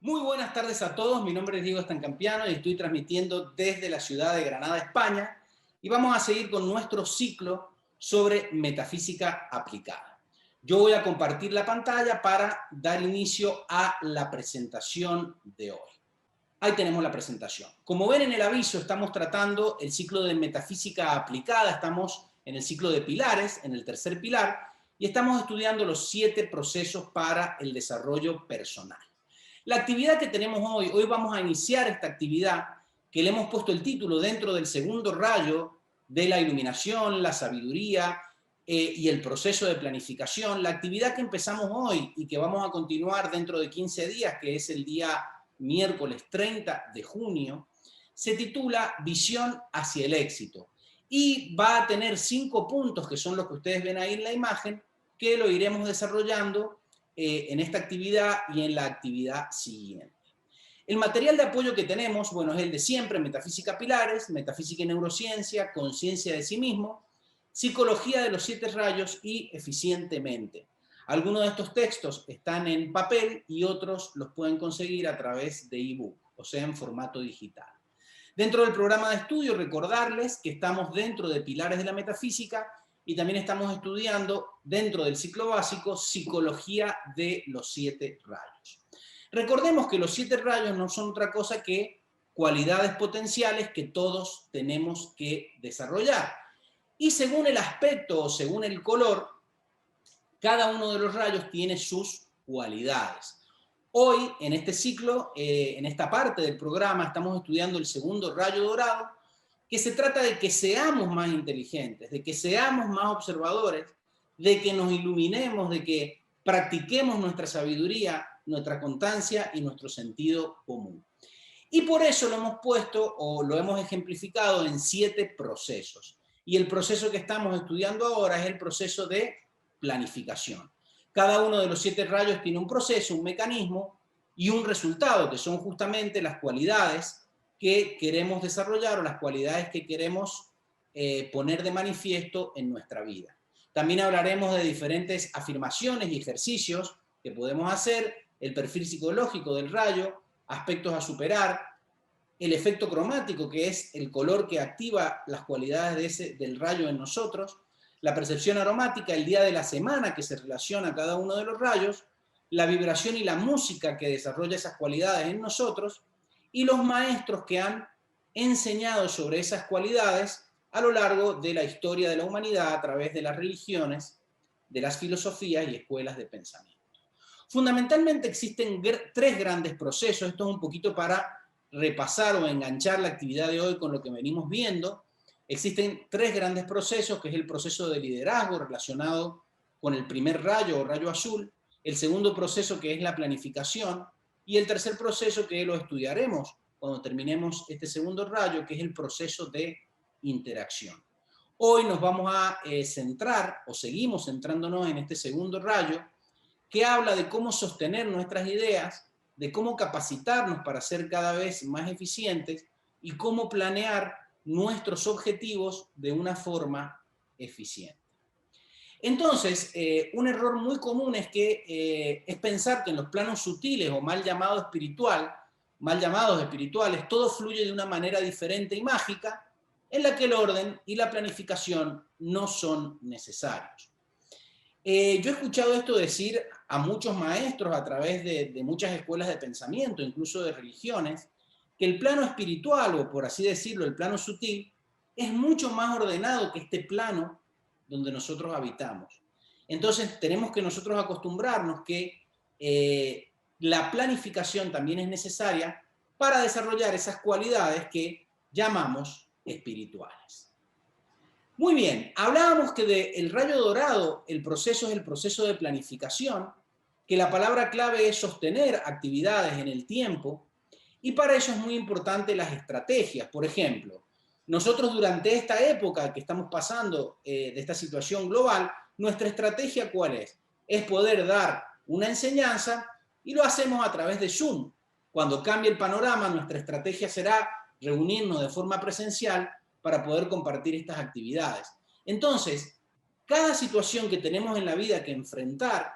Muy buenas tardes a todos, mi nombre es Diego Stancampiano y estoy transmitiendo desde la ciudad de Granada, España, y vamos a seguir con nuestro ciclo sobre metafísica aplicada. Yo voy a compartir la pantalla para dar inicio a la presentación de hoy. Ahí tenemos la presentación. Como ven en el aviso, estamos tratando el ciclo de metafísica aplicada, estamos en el ciclo de pilares, en el tercer pilar, y estamos estudiando los 7 procesos para el desarrollo personal. La actividad que tenemos hoy vamos a iniciar esta actividad que le hemos puesto el título dentro del segundo rayo de la iluminación, la sabiduría y el proceso de planificación. La actividad que empezamos hoy y que vamos a continuar dentro de 15 días, que es el día miércoles 30 de junio, se titula Visión hacia el éxito. Y va a tener 5 puntos, que son los que ustedes ven ahí en la imagen, que lo iremos desarrollando en esta actividad y en la actividad siguiente. El material de apoyo que tenemos, bueno, es el de siempre: Metafísica Pilares, Metafísica y Neurociencia, Conciencia de sí mismo, Psicología de los 7 rayos y Eficientemente. Algunos de estos textos están en papel y otros los pueden conseguir a través de ebook, o sea, en formato digital. Dentro del programa de estudio, recordarles que estamos dentro de Pilares de la Metafísica y también estamos estudiando dentro del ciclo básico Psicología de los 7 rayos. Recordemos que los 7 rayos no son otra cosa que cualidades potenciales que todos tenemos que desarrollar. Y según el aspecto o según el color, cada uno de los rayos tiene sus cualidades. Hoy, en este ciclo, en esta parte del programa, estamos estudiando el segundo rayo dorado, que se trata de que seamos más inteligentes, de que seamos más observadores, de que nos iluminemos, de que practiquemos nuestra sabiduría, nuestra constancia y nuestro sentido común. Y por eso lo hemos puesto o lo hemos ejemplificado en 7 procesos. Y el proceso que estamos estudiando ahora es el proceso de planificación. Cada uno de los 7 rayos tiene un proceso, un mecanismo y un resultado, que son justamente las cualidades que queremos desarrollar o las cualidades que queremos poner de manifiesto en nuestra vida. También hablaremos de diferentes afirmaciones y ejercicios que podemos hacer, el perfil psicológico del rayo, aspectos a superar, el efecto cromático, que es el color que activa las cualidades del rayo en nosotros, la percepción aromática, el día de la semana que se relaciona a cada uno de los rayos, la vibración y la música que desarrolla esas cualidades en nosotros, y los maestros que han enseñado sobre esas cualidades a lo largo de la historia de la humanidad a través de las religiones, de las filosofías y escuelas de pensamiento. Fundamentalmente existen 3 grandes procesos. Esto es un poquito para repasar o enganchar la actividad de hoy con lo que venimos viendo. Existen 3 grandes procesos, que es el proceso de liderazgo relacionado con el primer rayo o rayo azul, el segundo proceso, que es la planificación, y el tercer proceso, que lo estudiaremos cuando terminemos este segundo rayo, que es el proceso de interacción. Hoy nos vamos a centrar, o seguimos centrándonos en este segundo rayo, que habla de cómo sostener nuestras ideas, de cómo capacitarnos para ser cada vez más eficientes y cómo planear nuestros objetivos de una forma eficiente. Entonces, un error muy común es pensar que en los planos sutiles o mal llamados espirituales, todo fluye de una manera diferente y mágica, en la que el orden y la planificación no son necesarios. Yo he escuchado esto decir a muchos maestros a través de muchas escuelas de pensamiento, incluso de religiones, que el plano espiritual, o por así decirlo, el plano sutil, es mucho más ordenado que este plano donde nosotros habitamos. Entonces tenemos que nosotros acostumbrarnos que la planificación también es necesaria para desarrollar esas cualidades que llamamos espirituales. Muy bien, hablábamos que del rayo dorado el proceso es el proceso de planificación, que la palabra clave es sostener actividades en el tiempo, y para eso es muy importante las estrategias. Por ejemplo, nosotros durante esta época que estamos pasando de esta situación global, nuestra estrategia ¿cuál es? Es poder dar una enseñanza y lo hacemos a través de Zoom. Cuando cambie el panorama, nuestra estrategia será reunirnos de forma presencial para poder compartir estas actividades. Entonces, cada situación que tenemos en la vida que enfrentar,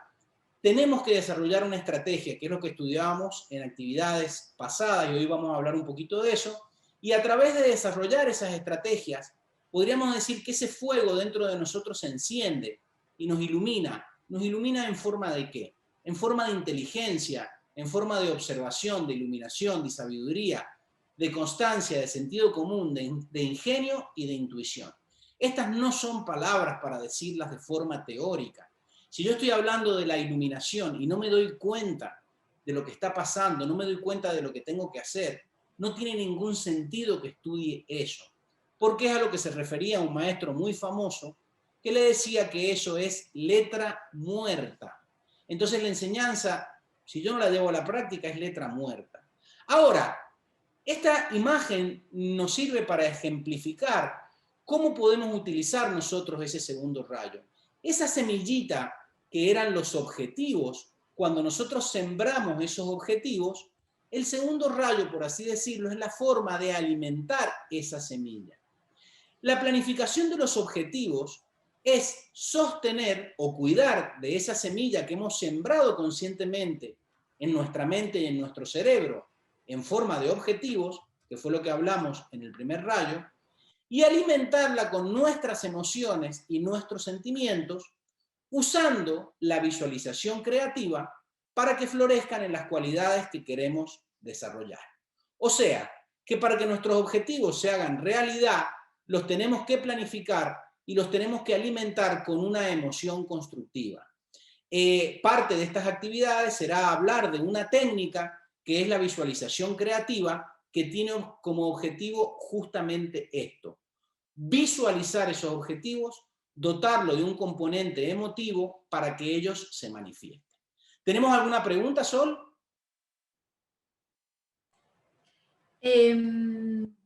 tenemos que desarrollar una estrategia, que es lo que estudiábamos en actividades pasadas, y hoy vamos a hablar un poquito de eso, y a través de desarrollar esas estrategias, podríamos decir que ese fuego dentro de nosotros se enciende y nos ilumina. ¿Nos ilumina en forma de qué? En forma de inteligencia, en forma de observación, de iluminación, de sabiduría, de constancia, de sentido común, de ingenio y de intuición. Estas no son palabras para decirlas de forma teórica. Si yo estoy hablando de la iluminación y no me doy cuenta de lo que está pasando, no me doy cuenta de lo que tengo que hacer, no tiene ningún sentido que estudie eso. Porque es a lo que se refería un maestro muy famoso que le decía que eso es letra muerta. Entonces la enseñanza, si yo no la llevo a la práctica, es letra muerta. Ahora, esta imagen nos sirve para ejemplificar cómo podemos utilizar nosotros ese segundo rayo. Esa semillita que eran los objetivos, cuando nosotros sembramos esos objetivos, el segundo rayo, por así decirlo, es la forma de alimentar esa semilla. La planificación de los objetivos es sostener o cuidar de esa semilla que hemos sembrado conscientemente en nuestra mente y en nuestro cerebro en forma de objetivos, que fue lo que hablamos en el primer rayo, y alimentarla con nuestras emociones y nuestros sentimientos, usando la visualización creativa para que florezcan en las cualidades que queremos desarrollar. O sea, que para que nuestros objetivos se hagan realidad, los tenemos que planificar y los tenemos que alimentar con una emoción constructiva. Parte de estas actividades será hablar de una técnica que es la visualización creativa, que tiene como objetivo justamente esto: visualizar esos objetivos, dotarlo de un componente emotivo para que ellos se manifiesten. ¿Tenemos alguna pregunta, Sol?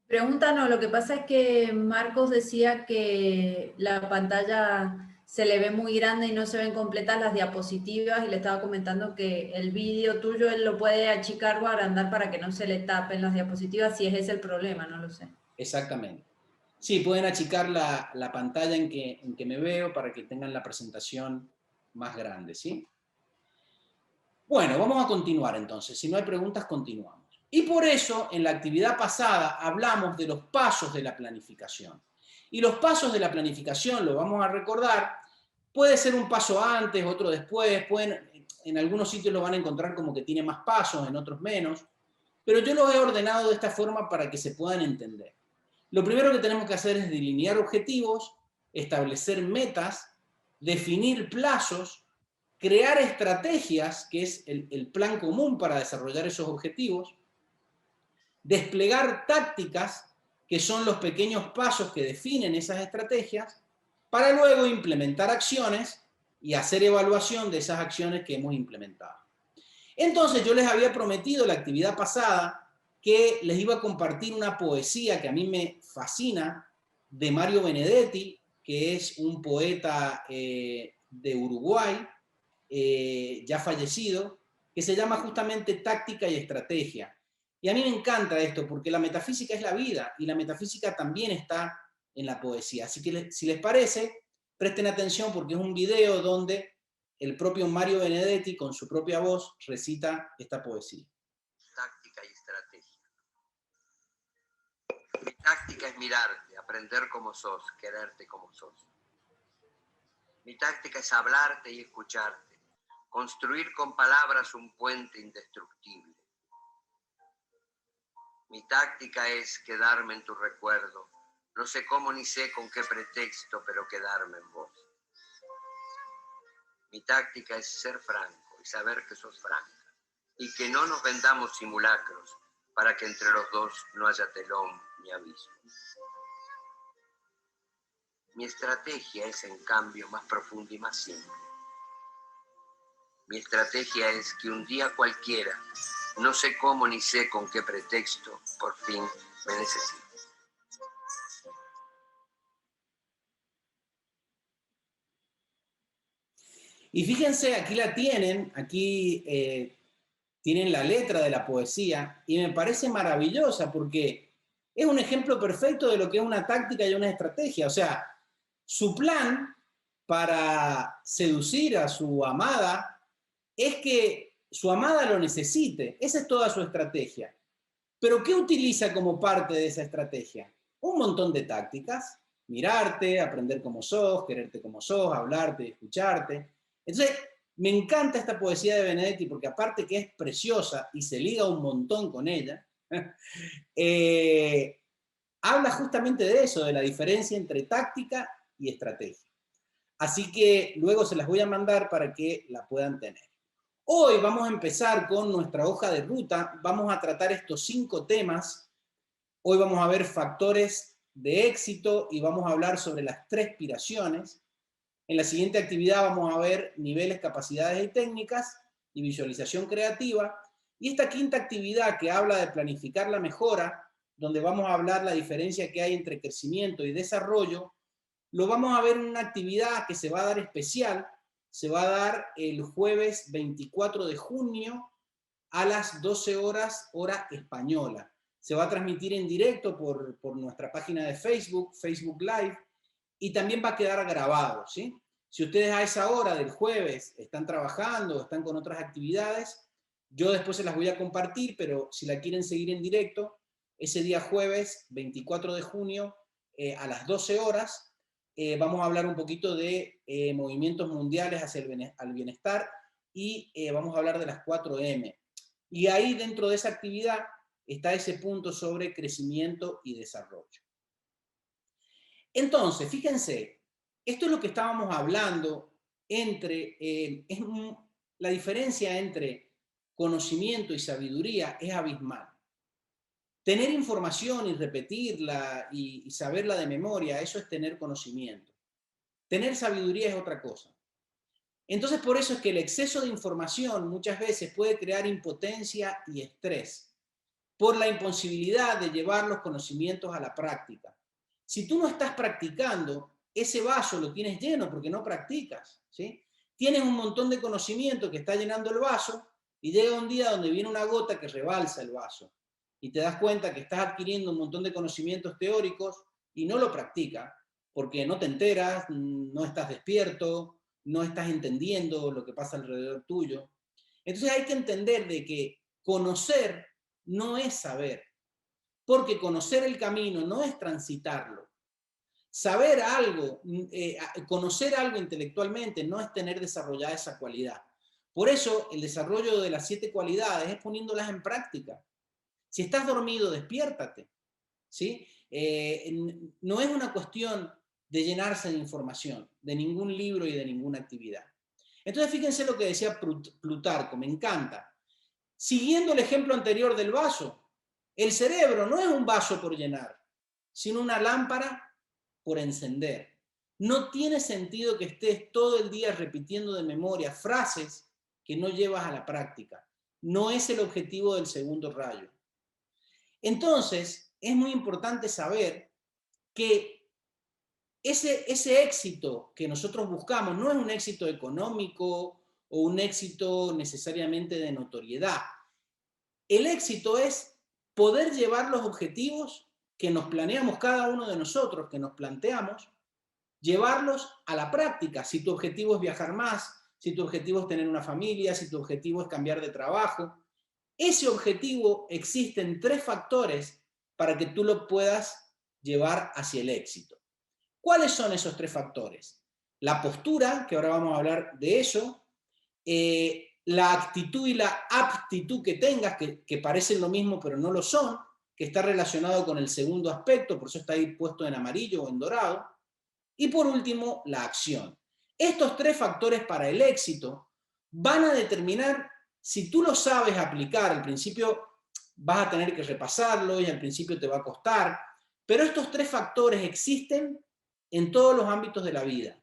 Pregunta no, lo que pasa es que Marcos decía que la pantalla se le ve muy grande y no se ven completas las diapositivas, y le estaba comentando que el vídeo tuyo él lo puede achicar o agrandar para que no se le tapen las diapositivas, si ese es el problema, no lo sé. Exactamente. Sí, pueden achicar la pantalla en que me veo para que tengan la presentación más grande, ¿sí? Bueno, vamos a continuar entonces. Si no hay preguntas, continuamos. Y por eso, en la actividad pasada, hablamos de los pasos de la planificación. Y los pasos de la planificación, lo vamos a recordar, puede ser un paso antes, otro después, en algunos sitios lo van a encontrar como que tiene más pasos, en otros menos, pero yo los he ordenado de esta forma para que se puedan entender. Lo primero que tenemos que hacer es delinear objetivos, establecer metas, definir plazos, crear estrategias, que es el plan común para desarrollar esos objetivos, desplegar tácticas, que son los pequeños pasos que definen esas estrategias, para luego implementar acciones y hacer evaluación de esas acciones que hemos implementado. Entonces yo les había prometido la actividad pasada que les iba a compartir una poesía que a mí me fascina, de Mario Benedetti, que es un poeta de Uruguay, ya fallecido, que se llama justamente Táctica y Estrategia. Y a mí me encanta esto, porque la metafísica es la vida, y la metafísica también está en la poesía. Así que si les parece, presten atención, porque es un video donde el propio Mario Benedetti, con su propia voz, recita esta poesía. Táctica y estrategia. Mi táctica es mirarte, aprender como sos, quererte como sos. Mi táctica es hablarte y escucharte, construir con palabras un puente indestructible. Mi táctica es quedarme en tu recuerdo, no sé cómo ni sé con qué pretexto, pero quedarme en vos. Mi táctica es ser franco y saber que sos franca, y que no nos vendamos simulacros para que entre los dos no haya telón ni aviso. Mi estrategia es, en cambio, más profunda y más simple. Mi estrategia es que un día cualquiera, no sé cómo ni sé con qué pretexto, por fin me necesite. Y fíjense, aquí la tienen, aquí tienen la letra de la poesía, y me parece maravillosa porque es un ejemplo perfecto de lo que es una táctica y una estrategia. O sea, su plan para seducir a su amada es que su amada lo necesite. Esa es toda su estrategia. ¿Pero qué utiliza como parte de esa estrategia? Un montón de tácticas. Mirarte, aprender cómo sos, quererte como sos, hablarte, escucharte. Entonces, me encanta esta poesía de Benedetti porque aparte que es preciosa y se liga un montón con ella, habla justamente de eso, de la diferencia entre táctica y estrategia. Así que luego se las voy a mandar para que la puedan tener. Hoy vamos a empezar con nuestra hoja de ruta, vamos a tratar estos 5 temas. Hoy vamos a ver factores de éxito y vamos a hablar sobre las 3 aspiraciones. En la siguiente actividad vamos a ver niveles, capacidades y técnicas y visualización creativa. Y esta 5ª actividad que habla de planificar la mejora, donde vamos a hablar la diferencia que hay entre crecimiento y desarrollo, lo vamos a ver en una actividad que se va a dar especial, se va a dar el jueves 24 de junio a las 12 horas, hora española. Se va a transmitir en directo por nuestra página de Facebook, Facebook Live, y también va a quedar grabado, ¿sí? Si ustedes a esa hora del jueves están trabajando o están con otras actividades, yo después se las voy a compartir, pero si la quieren seguir en directo, ese día jueves 24 de junio a las 12 horas, vamos a hablar un poquito de movimientos mundiales hacia el bienestar y vamos a hablar de las 4M. Y ahí dentro de esa actividad está ese punto sobre crecimiento y desarrollo. Entonces, fíjense, esto es lo que estábamos hablando entre, la diferencia entre conocimiento y sabiduría es abismal. Tener información y repetirla y saberla de memoria, eso es tener conocimiento. Tener sabiduría es otra cosa. Entonces, por eso es que el exceso de información muchas veces puede crear impotencia y estrés, por la imposibilidad de llevar los conocimientos a la práctica. Si tú no estás practicando, ese vaso lo tienes lleno porque no practicas, ¿sí? Tienes un montón de conocimiento que está llenando el vaso y llega un día donde viene una gota que rebalsa el vaso y te das cuenta que estás adquiriendo un montón de conocimientos teóricos y no lo practicas porque no te enteras, no estás despierto, no estás entendiendo lo que pasa alrededor tuyo. Entonces hay que entender de que conocer no es saber, porque conocer el camino no es transitarlo. Saber algo, conocer algo intelectualmente no es tener desarrollada esa cualidad. Por eso el desarrollo de las 7 cualidades es poniéndolas en práctica. Si estás dormido, despiértate, ¿sí? No es una cuestión de llenarse de información, de ningún libro y de ninguna actividad. Entonces fíjense lo que decía Plutarco, me encanta. Siguiendo el ejemplo anterior del vaso, el cerebro no es un vaso por llenar, sino una lámpara por encender. No tiene sentido que estés todo el día repitiendo de memoria frases que no llevas a la práctica. No es el objetivo del segundo rayo. Entonces, es muy importante saber que ese éxito que nosotros buscamos no es un éxito económico o un éxito necesariamente de notoriedad. El éxito es poder llevar los objetivos que nos planeamos cada uno de nosotros, que nos planteamos, llevarlos a la práctica. Si tu objetivo es viajar más, si tu objetivo es tener una familia, si tu objetivo es cambiar de trabajo, ese objetivo existen 3 factores para que tú lo puedas llevar hacia el éxito. ¿Cuáles son esos 3 factores? La postura, que ahora vamos a hablar de eso, la actitud y la aptitud que tengas, que parecen lo mismo pero no lo son, que está relacionado con el segundo aspecto, por eso está ahí puesto en amarillo o en dorado, y por último, la acción. Estos 3 factores para el éxito van a determinar si tú lo sabes aplicar. Al principio vas a tener que repasarlo y al principio te va a costar, pero estos 3 factores existen en todos los ámbitos de la vida,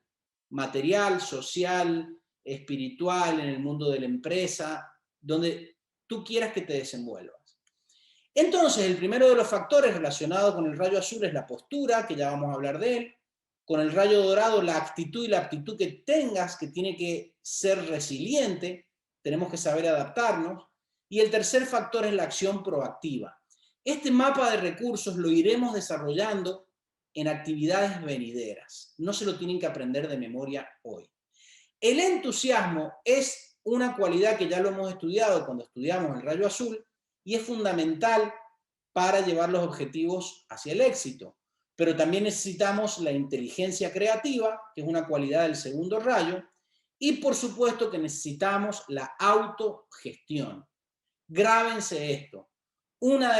material, social, espiritual, en el mundo de la empresa, donde tú quieras que te desenvuelvas. Entonces, el primero de los factores relacionados con el rayo azul es la postura, que ya vamos a hablar de él. Con el rayo dorado, la actitud y la aptitud que tengas, que tiene que ser resiliente, tenemos que saber adaptarnos. Y el tercer factor es la acción proactiva. Este mapa de recursos lo iremos desarrollando en actividades venideras. No se lo tienen que aprender de memoria hoy. El entusiasmo es una cualidad que ya lo hemos estudiado cuando estudiamos el rayo azul y es fundamental para llevar los objetivos hacia el éxito. Pero también necesitamos la inteligencia creativa, que es una cualidad del segundo rayo, y por supuesto que necesitamos la autogestión. Grábense esto. Una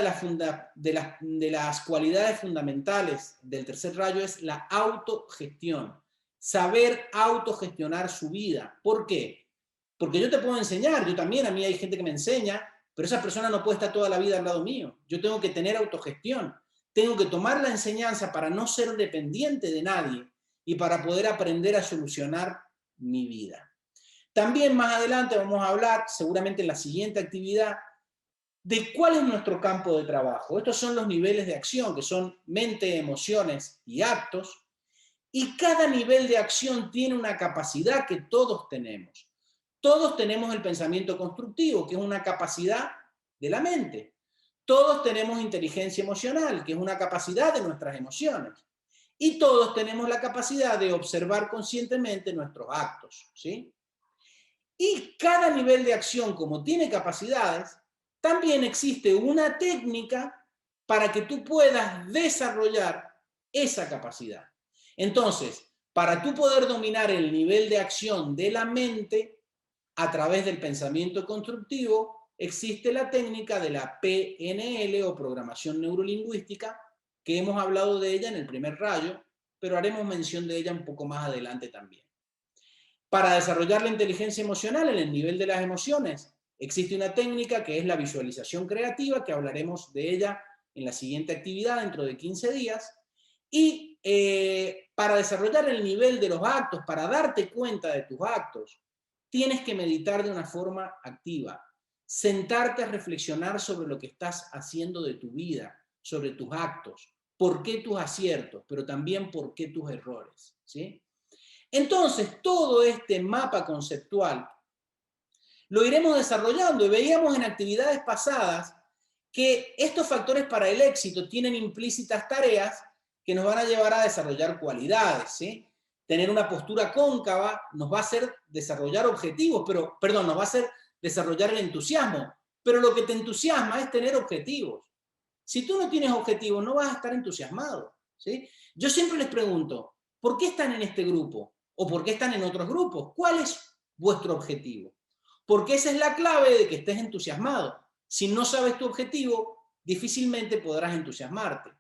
de las cualidades fundamentales del tercer rayo es la autogestión. Saber autogestionar su vida. ¿Por qué? Porque yo te puedo enseñar, yo también, a mí hay gente que me enseña, pero esa persona no puede estar toda la vida al lado mío. Yo tengo que tener autogestión. Tengo que tomar la enseñanza para no ser dependiente de nadie y para poder aprender a solucionar mi vida. También más adelante vamos a hablar, seguramente en la siguiente actividad, de cuál es nuestro campo de trabajo. Estos son los niveles de acción, que son mente, emociones y actos, y cada nivel de acción tiene una capacidad que todos tenemos. Todos tenemos el pensamiento constructivo, que es una capacidad de la mente. Todos tenemos inteligencia emocional, que es una capacidad de nuestras emociones. Y todos tenemos la capacidad de observar conscientemente nuestros actos, ¿sí? Y cada nivel de acción, como tiene capacidades, también existe una técnica para que tú puedas desarrollar esa capacidad. Entonces, para tú poder dominar el nivel de acción de la mente a través del pensamiento constructivo, existe la técnica de la PNL o programación neurolingüística, que hemos hablado de ella en el primer rayo, pero haremos mención de ella un poco más adelante también. Para desarrollar la inteligencia emocional en el nivel de las emociones, existe una técnica que es la visualización creativa, que hablaremos de ella en la siguiente actividad dentro de 15 días. Y para desarrollar el nivel de los actos, para darte cuenta de tus actos, tienes que meditar de una forma activa. Sentarte a reflexionar sobre lo que estás haciendo de tu vida, sobre tus actos, por qué tus aciertos, pero también por qué tus errores, ¿sí? Entonces, todo este mapa conceptual lo iremos desarrollando y veíamos en actividades pasadas que estos factores para el éxito tienen implícitas tareas que nos van a llevar a desarrollar cualidades, ¿sí? Tener una postura cóncava nos va a hacer desarrollar objetivos, nos va a hacer desarrollar el entusiasmo, pero lo que te entusiasma es tener objetivos. Si tú no tienes objetivos, no vas a estar entusiasmado, ¿sí? Yo siempre les pregunto, ¿por qué están en este grupo? ¿O por qué están en otros grupos? ¿Cuál es vuestro objetivo? Porque esa es la clave de que estés entusiasmado. Si no sabes tu objetivo, difícilmente podrás entusiasmarte.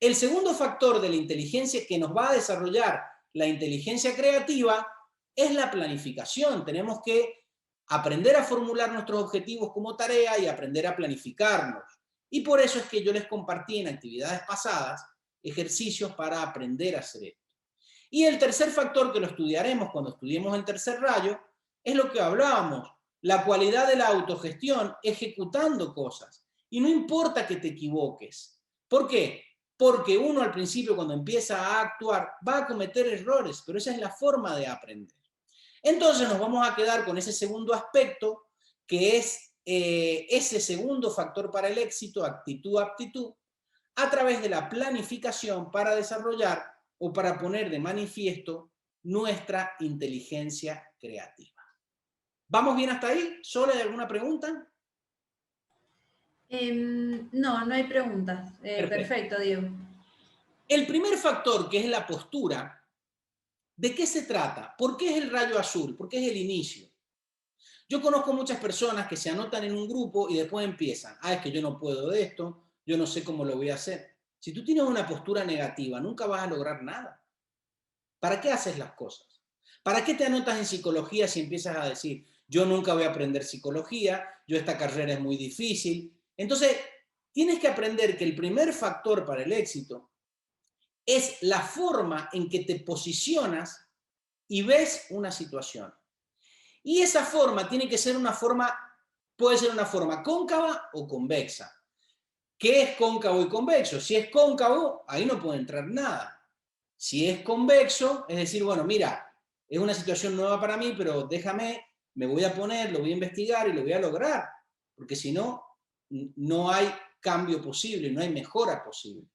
El segundo factor de la inteligencia que nos va a desarrollar la inteligencia creativa es la planificación. Tenemos que aprender a formular nuestros objetivos como tarea y aprender a planificarnos. Y por eso es que yo les compartí en actividades pasadas ejercicios para aprender a hacer esto. Y el tercer factor que lo estudiaremos cuando estudiemos el tercer rayo es lo que hablábamos, la cualidad de la autogestión ejecutando cosas. Y no importa que te equivoques. ¿Por qué? Porque uno al principio cuando empieza a actuar va a cometer errores, pero esa es la forma de aprender. Entonces nos vamos a quedar con ese segundo aspecto, que es ese segundo factor para el éxito, actitud-aptitud, a través de la planificación para desarrollar o para poner de manifiesto nuestra inteligencia creativa. ¿Vamos bien hasta ahí? ¿Solo hay alguna pregunta? No, no hay preguntas. Perfecto, Diego. El primer factor, que es la postura, ¿de qué se trata? ¿Por qué es el rayo azul? ¿Por qué es el inicio? Yo conozco muchas personas que se anotan en un grupo y después empiezan. Es que yo no puedo de esto, yo no sé cómo lo voy a hacer. Si tú tienes una postura negativa, nunca vas a lograr nada. ¿Para qué haces las cosas? ¿Para qué te anotas en psicología si empiezas a decir, yo nunca voy a aprender psicología, yo esta carrera es muy difícil? Entonces, tienes que aprender que el primer factor para el éxito es la forma en que te posicionas y ves una situación. Y esa forma tiene que ser una forma, puede ser una forma cóncava o convexa. ¿Qué es cóncavo y convexo? Si es cóncavo, ahí no puede entrar nada. Si es convexo, es decir, bueno, mira, es una situación nueva para mí, pero déjame, me voy a poner, lo voy a investigar y lo voy a lograr. Porque si no, no hay cambio posible, no hay mejora posible.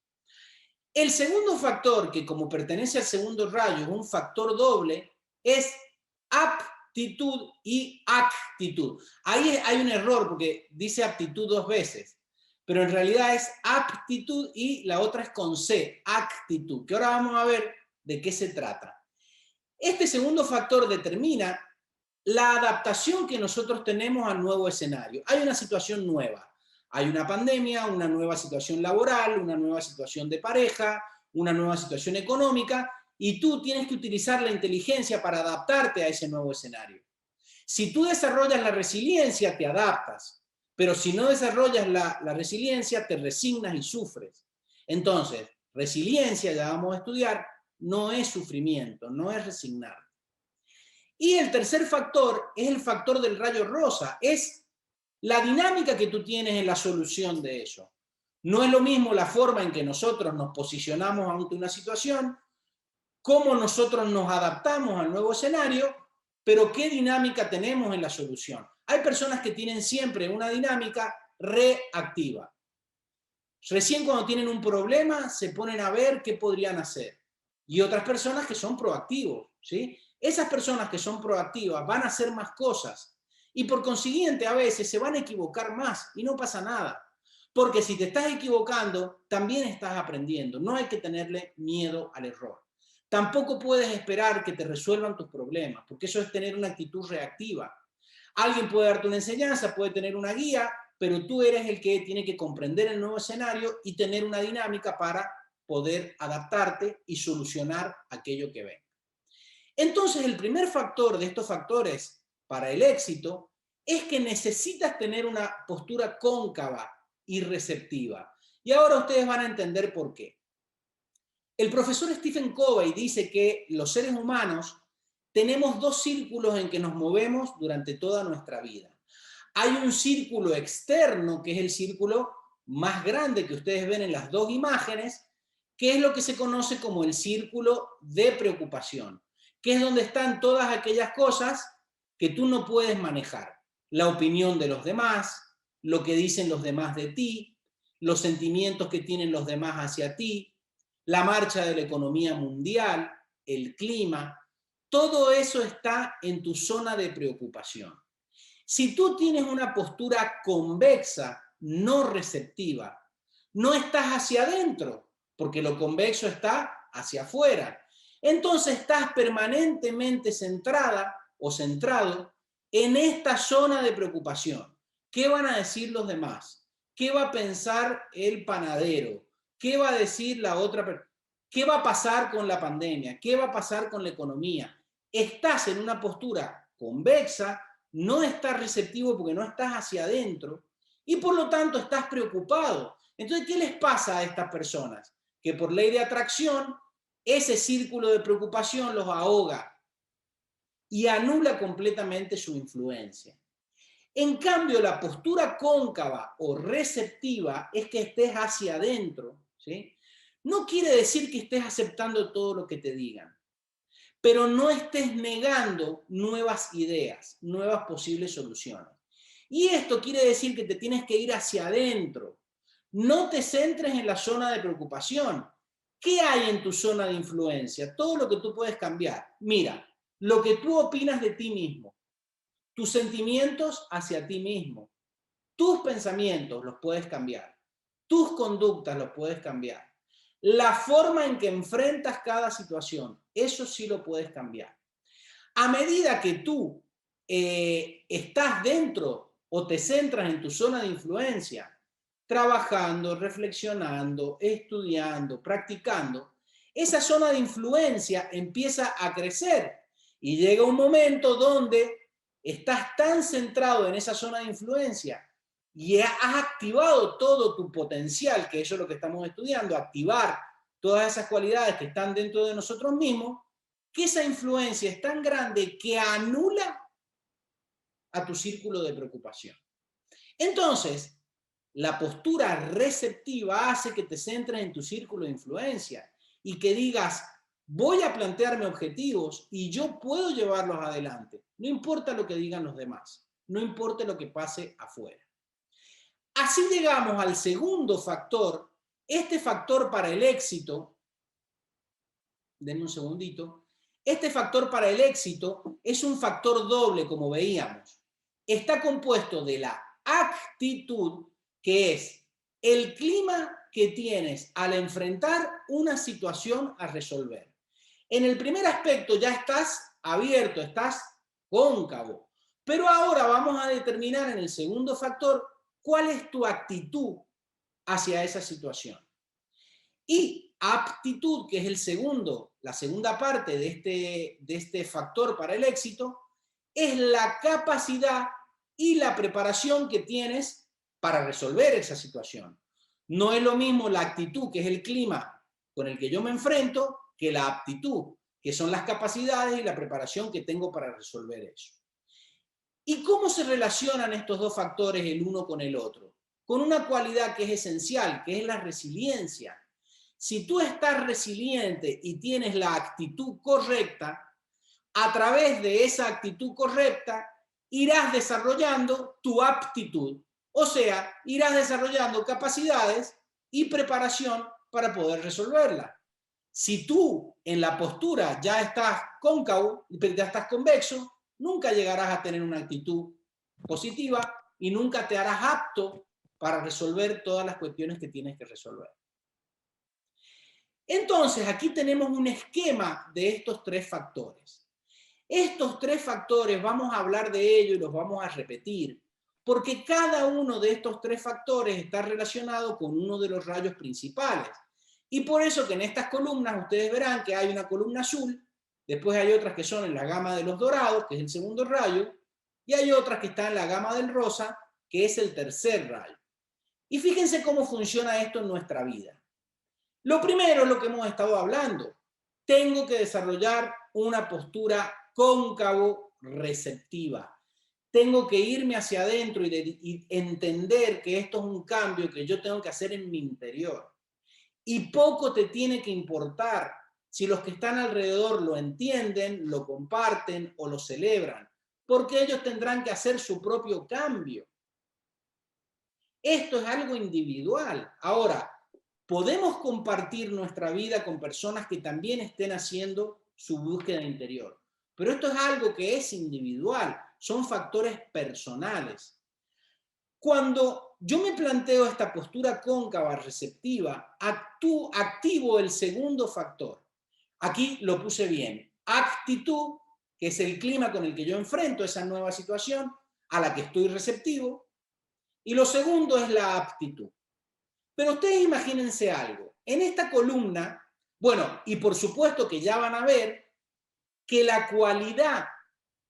El segundo factor, que como pertenece al segundo rayo, es un factor doble, es aptitud y actitud. Ahí hay un error porque dice aptitud 2 veces, pero en realidad es aptitud y la otra es con C, actitud, que ahora vamos a ver de qué se trata. Este segundo factor determina la adaptación que nosotros tenemos al nuevo escenario. Hay una situación nueva, hay una pandemia, una nueva situación laboral, una nueva situación de pareja, una nueva situación económica, y tú tienes que utilizar la inteligencia para adaptarte a ese nuevo escenario. Si tú desarrollas la resiliencia, te adaptas, pero si no desarrollas la resiliencia, te resignas y sufres. Entonces, resiliencia, ya vamos a estudiar, no es sufrimiento, no es resignar. Y el tercer factor es el factor del rayo rosa, es la dinámica que tú tienes en la solución de eso. No es lo mismo la forma en que nosotros nos posicionamos ante una situación, cómo nosotros nos adaptamos al nuevo escenario, pero qué dinámica tenemos en la solución. Hay personas que tienen siempre una dinámica reactiva. Recién cuando tienen un problema se ponen a ver qué podrían hacer. Y otras personas que son proactivos, ¿sí? Esas personas que son proactivas van a hacer más cosas y por consiguiente a veces se van a equivocar más y no pasa nada. Porque si te estás equivocando, también estás aprendiendo. No hay que tenerle miedo al error. Tampoco puedes esperar que te resuelvan tus problemas, porque eso es tener una actitud reactiva. Alguien puede darte una enseñanza, puede tener una guía, pero tú eres el que tiene que comprender el nuevo escenario y tener una dinámica para poder adaptarte y solucionar aquello que venga. Entonces, el primer factor de estos factores para el éxito es que necesitas tener una postura cóncava y receptiva. Y ahora ustedes van a entender por qué. El profesor Stephen Covey dice que los seres humanos tenemos dos círculos en que nos movemos durante toda nuestra vida. Hay un círculo externo, que es el círculo más grande que ustedes ven en las dos imágenes, que es lo que se conoce como el círculo de preocupación, que es donde están todas aquellas cosas que tú no puedes manejar. La opinión de los demás, lo que dicen los demás de ti, los sentimientos que tienen los demás hacia ti, la marcha de la economía mundial, el clima, todo eso está en tu zona de preocupación. Si tú tienes una postura convexa, no receptiva, no estás hacia adentro, porque lo convexo está hacia afuera. Entonces estás permanentemente centrada o centrado en esta zona de preocupación. ¿Qué van a decir los demás? ¿Qué va a pensar el panadero? ¿Qué va a decir la otra persona? ¿Qué va a pasar con la pandemia? ¿Qué va a pasar con la economía? Estás en una postura convexa, no estás receptivo porque no estás hacia adentro y por lo tanto estás preocupado. Entonces, ¿qué les pasa a estas personas? Que por ley de atracción, ese círculo de preocupación los ahoga y anula completamente su influencia. En cambio, la postura cóncava o receptiva es que estés hacia adentro, ¿sí? No quiere decir que estés aceptando todo lo que te digan, pero no estés negando nuevas ideas, nuevas posibles soluciones. Y esto quiere decir que te tienes que ir hacia adentro. No te centres en la zona de preocupación. ¿Qué hay en tu zona de influencia? Todo lo que tú puedes cambiar. Mira, lo que tú opinas de ti mismo, tus sentimientos hacia ti mismo, tus pensamientos los puedes cambiar, tus conductas los puedes cambiar, la forma en que enfrentas cada situación, eso sí lo puedes cambiar. A medida que tú estás dentro o te centras en tu zona de influencia, trabajando, reflexionando, estudiando, practicando, esa zona de influencia empieza a crecer y llega un momento donde estás tan centrado en esa zona de influencia y has activado todo tu potencial, que eso es lo que estamos estudiando, activar todas esas cualidades que están dentro de nosotros mismos, que esa influencia es tan grande que anula a tu círculo de preocupación. Entonces, la postura receptiva hace que te centres en tu círculo de influencia y que digas, voy a plantearme objetivos y yo puedo llevarlos adelante. No importa lo que digan los demás, no importa lo que pase afuera. Así llegamos al segundo factor. Este factor para el éxito, denme un segundito, Este factor para el éxito es un factor doble, como veíamos. Está compuesto de la actitud, que es el clima que tienes al enfrentar una situación a resolver. En el primer aspecto ya estás abierto, estás cóncavo, pero ahora vamos a determinar en el segundo factor cuál es tu actitud hacia esa situación. Y aptitud, que es la segunda parte de este factor para el éxito, es la capacidad y la preparación que tienes para resolver esa situación. No es lo mismo la actitud, que es el clima con el que yo me enfrento, que la aptitud, que son las capacidades y la preparación que tengo para resolver eso. ¿Y cómo se relacionan estos dos factores el uno con el otro? Con una cualidad que es esencial, que es la resiliencia. Si tú estás resiliente y tienes la actitud correcta, a través de esa actitud correcta irás desarrollando tu aptitud. O sea, irás desarrollando capacidades y preparación para poder resolverla. Si tú en la postura ya estás cóncavo, ya estás convexo, nunca llegarás a tener una actitud positiva y nunca te harás apto para resolver todas las cuestiones que tienes que resolver. Entonces, aquí tenemos un esquema de estos tres factores. Estos tres factores vamos a hablar de ellos y los vamos a repetir, porque cada uno de estos tres factores está relacionado con uno de los rayos principales. Y por eso que en estas columnas ustedes verán que hay una columna azul, después hay otras que son en la gama de los dorados, que es el segundo rayo, y hay otras que están en la gama del rosa, que es el tercer rayo. Y fíjense cómo funciona esto en nuestra vida. Lo primero es lo que hemos estado hablando. Tengo que desarrollar una postura cóncavo receptiva. Tengo que irme hacia adentro y entender que esto es un cambio que yo tengo que hacer en mi interior. Y poco te tiene que importar si los que están alrededor lo entienden, lo comparten o lo celebran, porque ellos tendrán que hacer su propio cambio. Esto es algo individual. Ahora, podemos compartir nuestra vida con personas que también estén haciendo su búsqueda interior. Pero esto es algo que es individual, son factores personales. Cuando yo me planteo esta postura cóncava receptiva, activo el segundo factor. Aquí lo puse bien. Actitud, que es el clima con el que yo enfrento esa nueva situación a la que estoy receptivo. Y lo segundo es la aptitud. Pero ustedes imagínense algo. En esta columna, bueno, y por supuesto que ya van a ver que la cualidad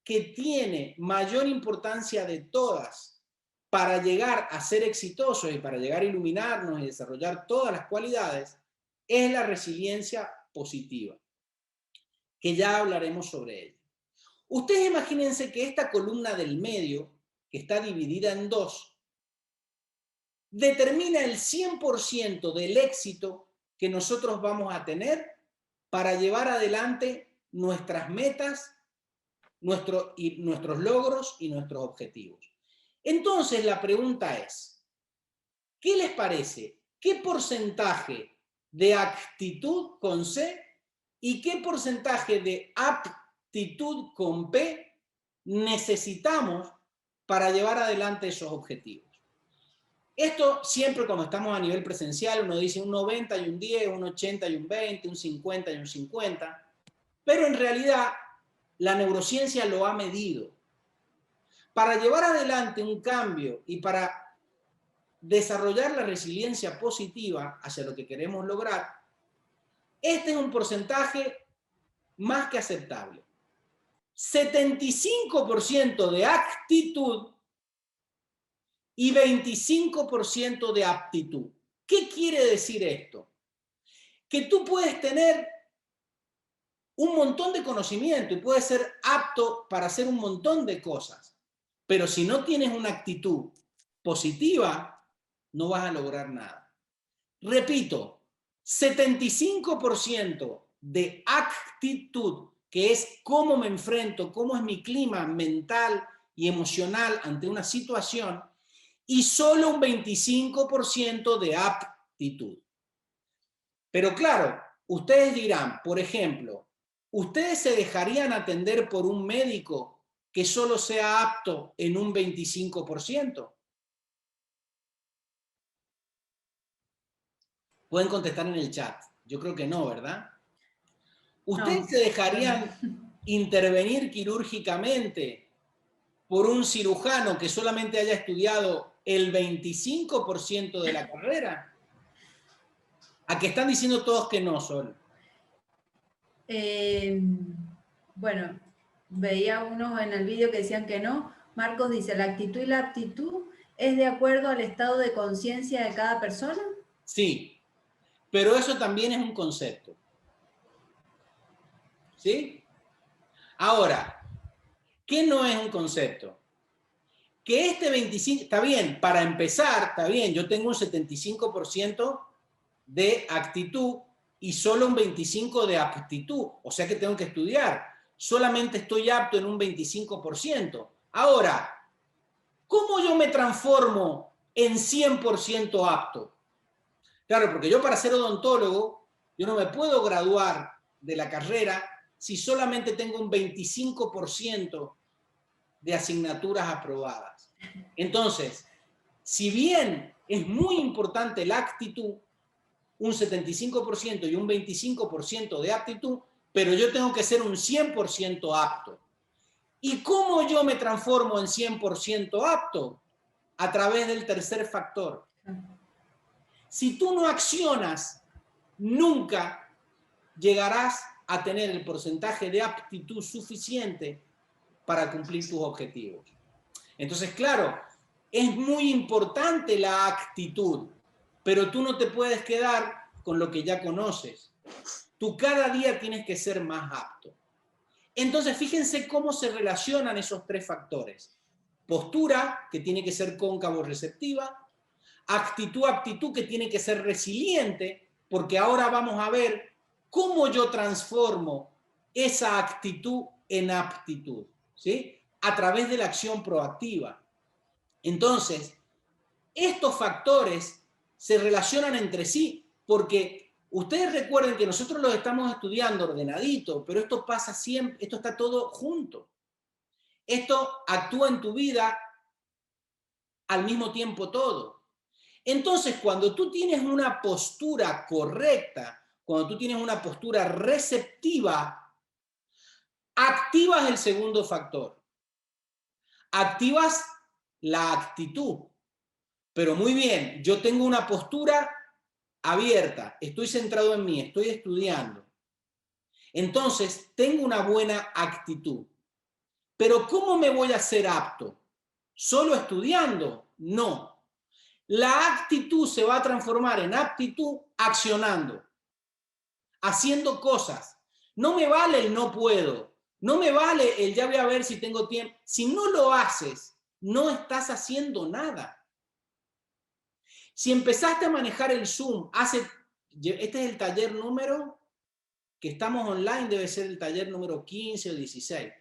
que tiene mayor importancia de todas para llegar a ser exitosos y para llegar a iluminarnos y desarrollar todas las cualidades es la resiliencia positiva, que ya hablaremos sobre ella. Ustedes imagínense que esta columna del medio, que está dividida en dos, determina el 100% del éxito que nosotros vamos a tener para llevar adelante nuestras metas, nuestros logros y nuestros objetivos. Entonces la pregunta es, ¿qué les parece? ¿Qué porcentaje de actitud con C y qué porcentaje de aptitud con P necesitamos para llevar adelante esos objetivos? Esto siempre cuando estamos a nivel presencial uno dice un 90 y un 10, un 80 y un 20, un 50 y un 50, pero en realidad la neurociencia lo ha medido. Para llevar adelante un cambio y para desarrollar la resiliencia positiva hacia lo que queremos lograr, este es un porcentaje más que aceptable. 75% de actitud y 25% de aptitud. ¿Qué quiere decir esto? Que tú puedes tener un montón de conocimiento y puedes ser apto para hacer un montón de cosas, pero si no tienes una actitud positiva, no vas a lograr nada. Repito, 75% de actitud, que es cómo me enfrento, cómo es mi clima mental y emocional ante una situación, y solo un 25% de aptitud. Pero claro, ustedes dirán, por ejemplo, ¿ustedes se dejarían atender por un médico que solo sea apto en un 25%? Pueden contestar en el chat. Yo creo que no, ¿verdad? ¿Ustedes No, se dejarían intervenir quirúrgicamente por un cirujano que solamente haya estudiado el 25% de la carrera? ¿A qué están diciendo todos que no, Sol? Bueno, veía unos en el vídeo que decían que no. Marcos dice, ¿la actitud y la aptitud es de acuerdo al estado de conciencia de cada persona? Sí, pero eso también es un concepto. ¿Sí? Ahora, ¿qué no es un concepto? Que este 25, está bien, para empezar, está bien, yo tengo un 75% de actitud y solo un 25% de aptitud, o sea que tengo que estudiar. Solamente estoy apto en un 25%. Ahora, ¿cómo yo me transformo en 100% apto? Claro, porque yo para ser odontólogo, yo no me puedo graduar de la carrera si solamente tengo un 25% de asignaturas aprobadas. Entonces, si bien es muy importante la actitud, un 75% y un 25% de aptitud, pero yo tengo que ser un 100% apto. ¿Y cómo yo me transformo en 100% apto? A través del tercer factor. Si tú no accionas, nunca llegarás a tener el porcentaje de aptitud suficiente para cumplir tus objetivos. Entonces, claro, es muy importante la actitud, pero tú no te puedes quedar con lo que ya conoces. Tú cada día tienes que ser más apto. Entonces, fíjense cómo se relacionan esos tres factores. Postura, que tiene que ser cóncavo receptiva. Actitud, aptitud, que tiene que ser resiliente, porque ahora vamos a ver cómo yo transformo esa actitud en aptitud, ¿sí? A través de la acción proactiva. Entonces, estos factores se relacionan entre sí, porque ustedes recuerden que nosotros los estamos estudiando ordenadito, pero esto pasa siempre, esto está todo junto. Esto actúa en tu vida al mismo tiempo todo. Entonces, cuando tú tienes una postura correcta, cuando tú tienes una postura receptiva, activas el segundo factor. Activas la actitud. Pero muy bien, yo tengo una postura abierta, estoy centrado en mí, estoy estudiando. Entonces, tengo una buena actitud. Pero ¿cómo me voy a hacer apto? ¿Solo estudiando? No. La actitud se va a transformar en aptitud accionando, haciendo cosas. No me vale el no puedo, no me vale el ya voy a ver si tengo tiempo. Si no lo haces, no estás haciendo nada. Si empezaste a manejar el Zoom, este es el taller número, que estamos online, debe ser el taller número 15 o 16.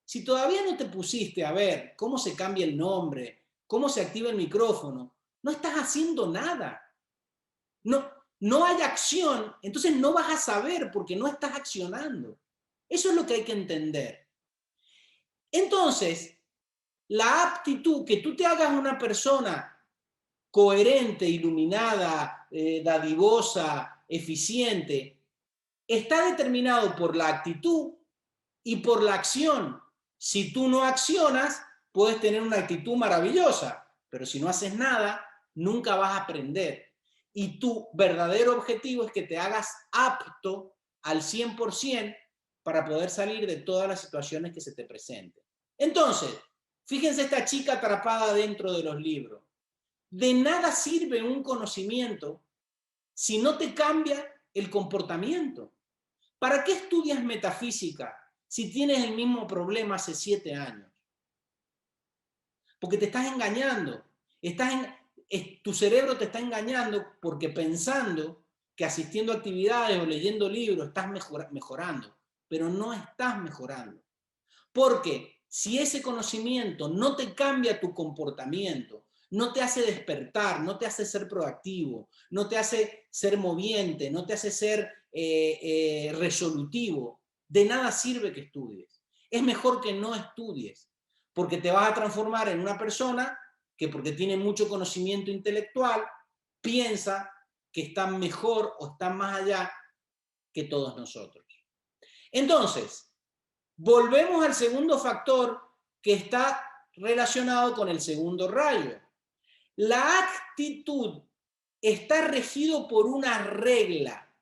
Si todavía no te pusiste a ver cómo se cambia el nombre, cómo se activa el micrófono, no estás haciendo nada. No hay acción, entonces no vas a saber porque no estás accionando. Eso es lo que hay que entender. Entonces, la aptitud, que tú te hagas una persona coherente, iluminada, dadivosa, eficiente, está determinado por la actitud y por la acción. Si tú no accionas, puedes tener una actitud maravillosa, pero si no haces nada, nunca vas a aprender. Y tu verdadero objetivo es que te hagas apto al 100% para poder salir de todas las situaciones que se te presenten. Entonces, fíjense esta chica atrapada dentro de los libros. De nada sirve un conocimiento si no te cambia el comportamiento. ¿Para qué estudias metafísica si tienes el mismo problema hace 7 años? Porque te estás engañando. Tu cerebro te está engañando porque pensando que asistiendo a actividades o leyendo libros estás mejorando, pero no estás mejorando. Porque si ese conocimiento no te cambia tu comportamiento, no te hace despertar, no te hace ser proactivo, no te hace ser moviente, no te hace ser resolutivo, de nada sirve que estudies. Es mejor que no estudies, porque te vas a transformar en una persona que, porque tiene mucho conocimiento intelectual, piensa que está mejor o está más allá que todos nosotros. Entonces, volvemos al segundo factor que está relacionado con el segundo rayo. La actitud está regido por una regla,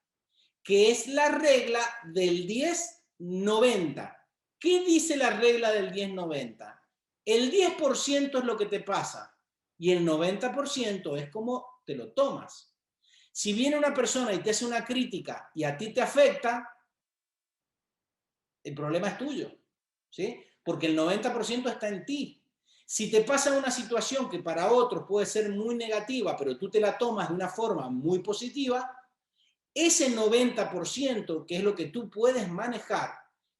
que es la regla del 10-90. ¿Qué dice la regla del 10-90? El 10% es lo que te pasa y el 90% es como te lo tomas. Si viene una persona y te hace una crítica y a ti te afecta, el problema es tuyo, ¿sí? Porque el 90% está en ti. Si te pasa una situación que para otros puede ser muy negativa, pero tú te la tomas de una forma muy positiva, ese 90%, que es lo que tú puedes manejar,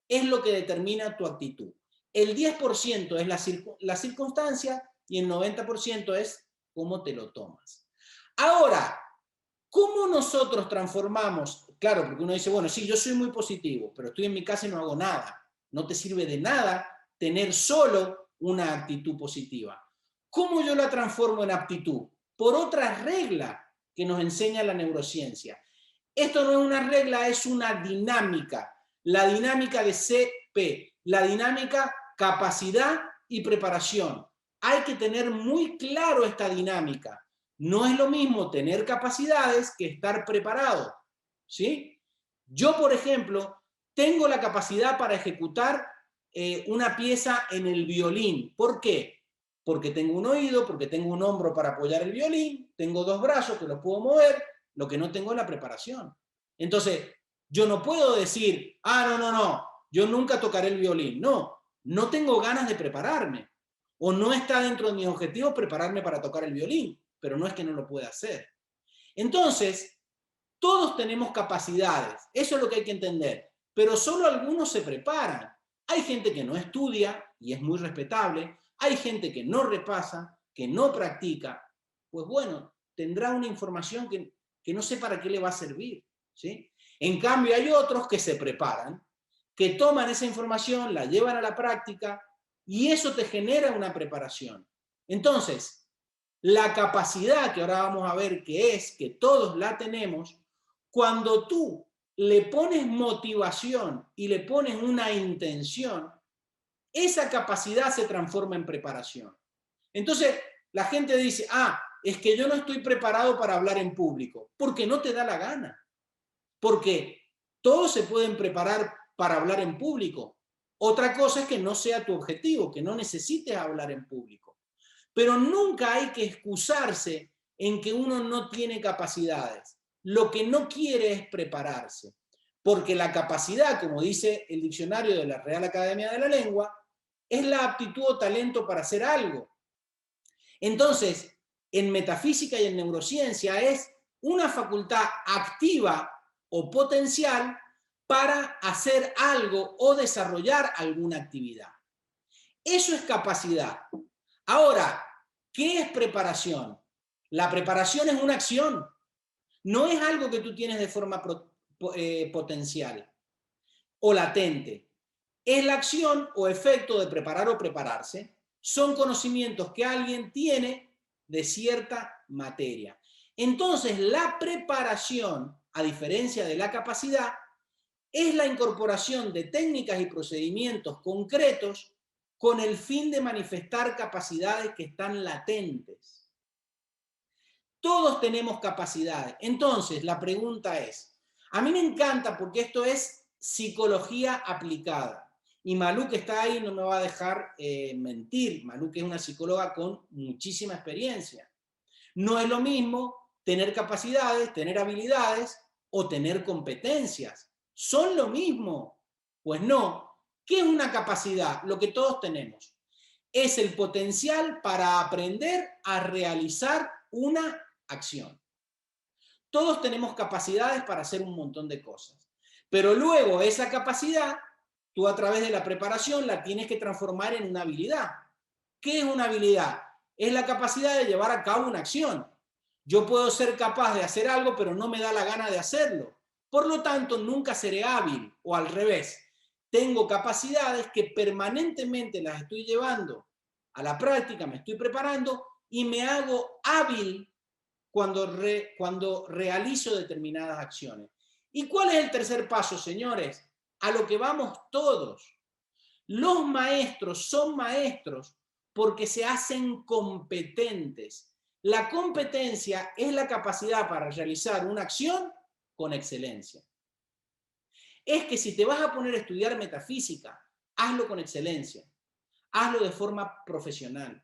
es lo que determina tu actitud. El 10% es la circunstancia y el 90% es cómo te lo tomas. Ahora, ¿cómo nosotros transformamos? Claro, porque uno dice, bueno, sí, yo soy muy positivo, pero estoy en mi casa y no hago nada. No te sirve de nada tener solo una actitud positiva. ¿Cómo yo la transformo en aptitud? Por otra regla que nos enseña la neurociencia. Esto no es una regla, es una dinámica. La dinámica de CP, la dinámica capacidad y preparación. Hay que tener muy claro esta dinámica. No es lo mismo tener capacidades que estar preparado, ¿sí? Yo, por ejemplo, tengo la capacidad para ejecutar una pieza en el violín. ¿Por qué? Porque tengo un oído, porque tengo un hombro para apoyar el violín, tengo dos brazos que los puedo mover, lo que no tengo es la preparación. Entonces, yo no puedo decir, no, yo nunca tocaré el violín. No, no tengo ganas de prepararme. O no está dentro de mis objetivos prepararme para tocar el violín, pero no es que no lo pueda hacer. Entonces, todos tenemos capacidades, eso es lo que hay que entender, pero solo algunos se preparan. Hay gente que no estudia, y es muy respetable, hay gente que no repasa, que no practica, pues bueno, tendrá una información que no sé para qué le va a servir, ¿sí? En cambio, hay otros que se preparan, que toman esa información, la llevan a la práctica, y eso te genera una preparación. Entonces, la capacidad que ahora vamos a ver que es, que todos la tenemos, cuando tú le pones motivación y le pones una intención, esa capacidad se transforma en preparación. Entonces, la gente dice, es que yo no estoy preparado para hablar en público, porque no te da la gana. Porque todos se pueden preparar para hablar en público. Otra cosa es que no sea tu objetivo, que no necesites hablar en público. Pero nunca hay que excusarse en que uno no tiene capacidades. Lo que no quiere es prepararse. Porque la capacidad, como dice el diccionario de la Real Academia de la Lengua, es la aptitud o talento para hacer algo. Entonces, en metafísica y en neurociencia es una facultad activa o potencial para hacer algo o desarrollar alguna actividad. Eso es capacidad. Ahora, ¿qué es preparación? La preparación es una acción. No es algo que tú tienes de forma potencial o latente. Es la acción o efecto de preparar o prepararse. Son conocimientos que alguien tiene de cierta materia. Entonces, la preparación, a diferencia de la capacidad, es la incorporación de técnicas y procedimientos concretos con el fin de manifestar capacidades que están latentes. Todos tenemos capacidades. Entonces, la pregunta es, a mí me encanta porque esto es psicología aplicada. Y Malú, que está ahí, no me va a dejar mentir. Malú, que es una psicóloga con muchísima experiencia. No es lo mismo tener capacidades, tener habilidades o tener competencias. ¿Son lo mismo? Pues no. ¿Qué es una capacidad? Lo que todos tenemos. Es el potencial para aprender a realizar una acción. Todos tenemos capacidades para hacer un montón de cosas. Pero luego esa capacidad, tú a través de la preparación la tienes que transformar en una habilidad. ¿Qué es una habilidad? Es la capacidad de llevar a cabo una acción. Yo puedo ser capaz de hacer algo, pero no me da la gana de hacerlo. Por lo tanto, nunca seré hábil, o al revés. tengo capacidades que permanentemente las estoy llevando a la práctica, me estoy preparando y me hago hábil cuando realizo determinadas acciones. ¿Y cuál es el tercer paso, señores? A lo que vamos todos. Los maestros son maestros porque se hacen competentes. La competencia es la capacidad para realizar una acción con excelencia. Es que si te vas a poner a estudiar metafísica, hazlo con excelencia. Hazlo de forma profesional.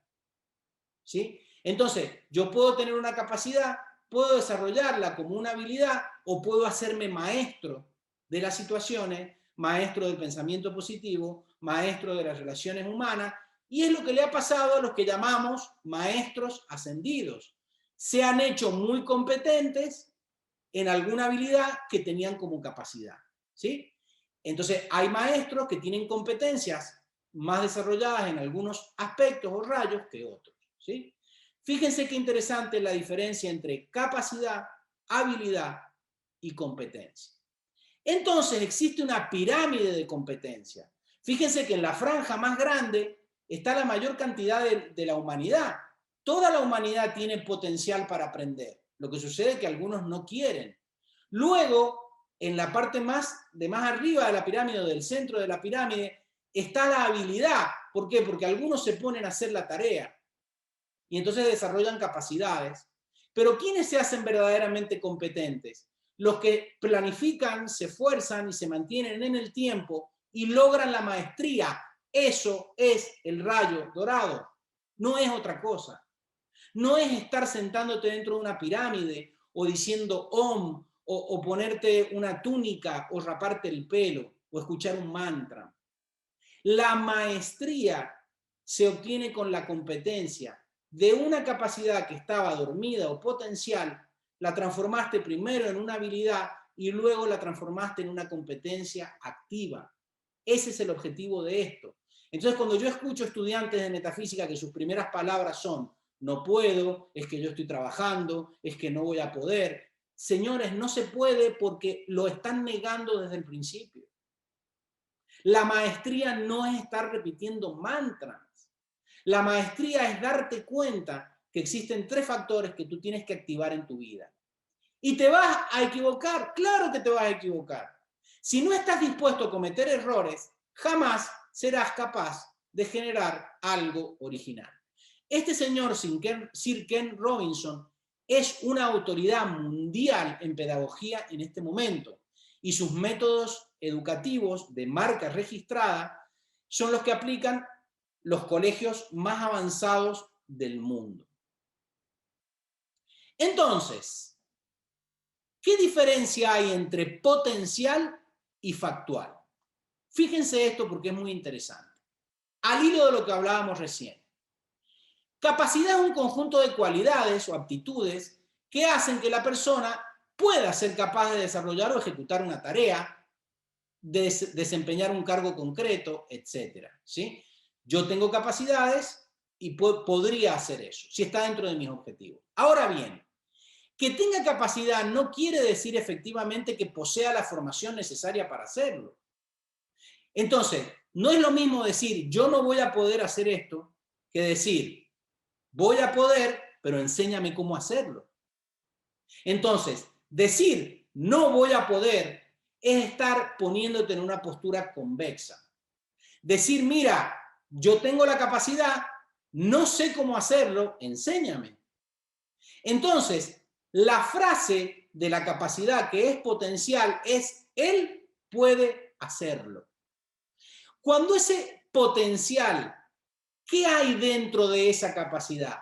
¿Sí? Entonces, yo puedo tener una capacidad, puedo desarrollarla como una habilidad o puedo hacerme maestro de las situaciones, maestro del pensamiento positivo, maestro de las relaciones humanas, y es lo que le ha pasado a los que llamamos maestros ascendidos. Se han hecho muy competentes en alguna habilidad que tenían como capacidad. ¿Sí? Entonces, hay maestros que tienen competencias más desarrolladas en algunos aspectos o rayos que otros. ¿Sí? Fíjense qué interesante la diferencia entre capacidad, habilidad y competencia. Entonces existe una pirámide de competencia. Fíjense que en la franja más grande está la mayor cantidad de la humanidad. Toda la humanidad tiene potencial para aprender. Lo que sucede es que algunos no quieren. Luego, en la parte más arriba de la pirámide, o del centro de la pirámide, está la habilidad. ¿Por qué? Porque algunos se ponen a hacer la tarea y entonces desarrollan capacidades. Pero ¿quiénes se hacen verdaderamente competentes? Los que planifican, se esfuerzan y se mantienen en el tiempo y logran la maestría. Eso es el rayo dorado. No es otra cosa. No es estar sentándote dentro de una pirámide o diciendo Om o ponerte una túnica o raparte el pelo o escuchar un mantra. La maestría se obtiene con la competencia de una capacidad que estaba dormida o potencial, la transformaste primero en una habilidad y luego la transformaste en una competencia activa. Ese es el objetivo de esto. Entonces, cuando yo escucho estudiantes de metafísica que sus primeras palabras son no puedo, es que yo estoy trabajando, es que no voy a poder. Señores, no se puede porque lo están negando desde el principio. La maestría no es estar repitiendo mantras. La maestría es darte cuenta que existen 3 factores que tú tienes que activar en tu vida. ¿Y te vas a equivocar? Claro que te vas a equivocar. Si no estás dispuesto a cometer errores, jamás serás capaz de generar algo original. Este señor Sir Ken Robinson es una autoridad mundial en pedagogía en este momento y sus métodos educativos de marca registrada son los que aplican los colegios más avanzados del mundo. Entonces, ¿qué diferencia hay entre potencial y factual? Fíjense esto porque es muy interesante. Al hilo de lo que hablábamos recién. Capacidad es un conjunto de cualidades o aptitudes que hacen que la persona pueda ser capaz de desarrollar o ejecutar una tarea, de desempeñar un cargo concreto, etc. ¿Sí? Yo tengo capacidades y podría hacer eso, si está dentro de mis objetivos. Ahora bien, que tenga capacidad no quiere decir efectivamente que posea la formación necesaria para hacerlo. Entonces, no es lo mismo decir yo no voy a poder hacer esto que decir voy a poder, pero enséñame cómo hacerlo. Entonces, decir no voy a poder es estar poniéndote en una postura convexa. Decir, mira, yo tengo la capacidad, no sé cómo hacerlo, enséñame. Entonces, la frase de la capacidad que es potencial es él puede hacerlo. Cuando ese potencial, ¿qué hay dentro de esa capacidad?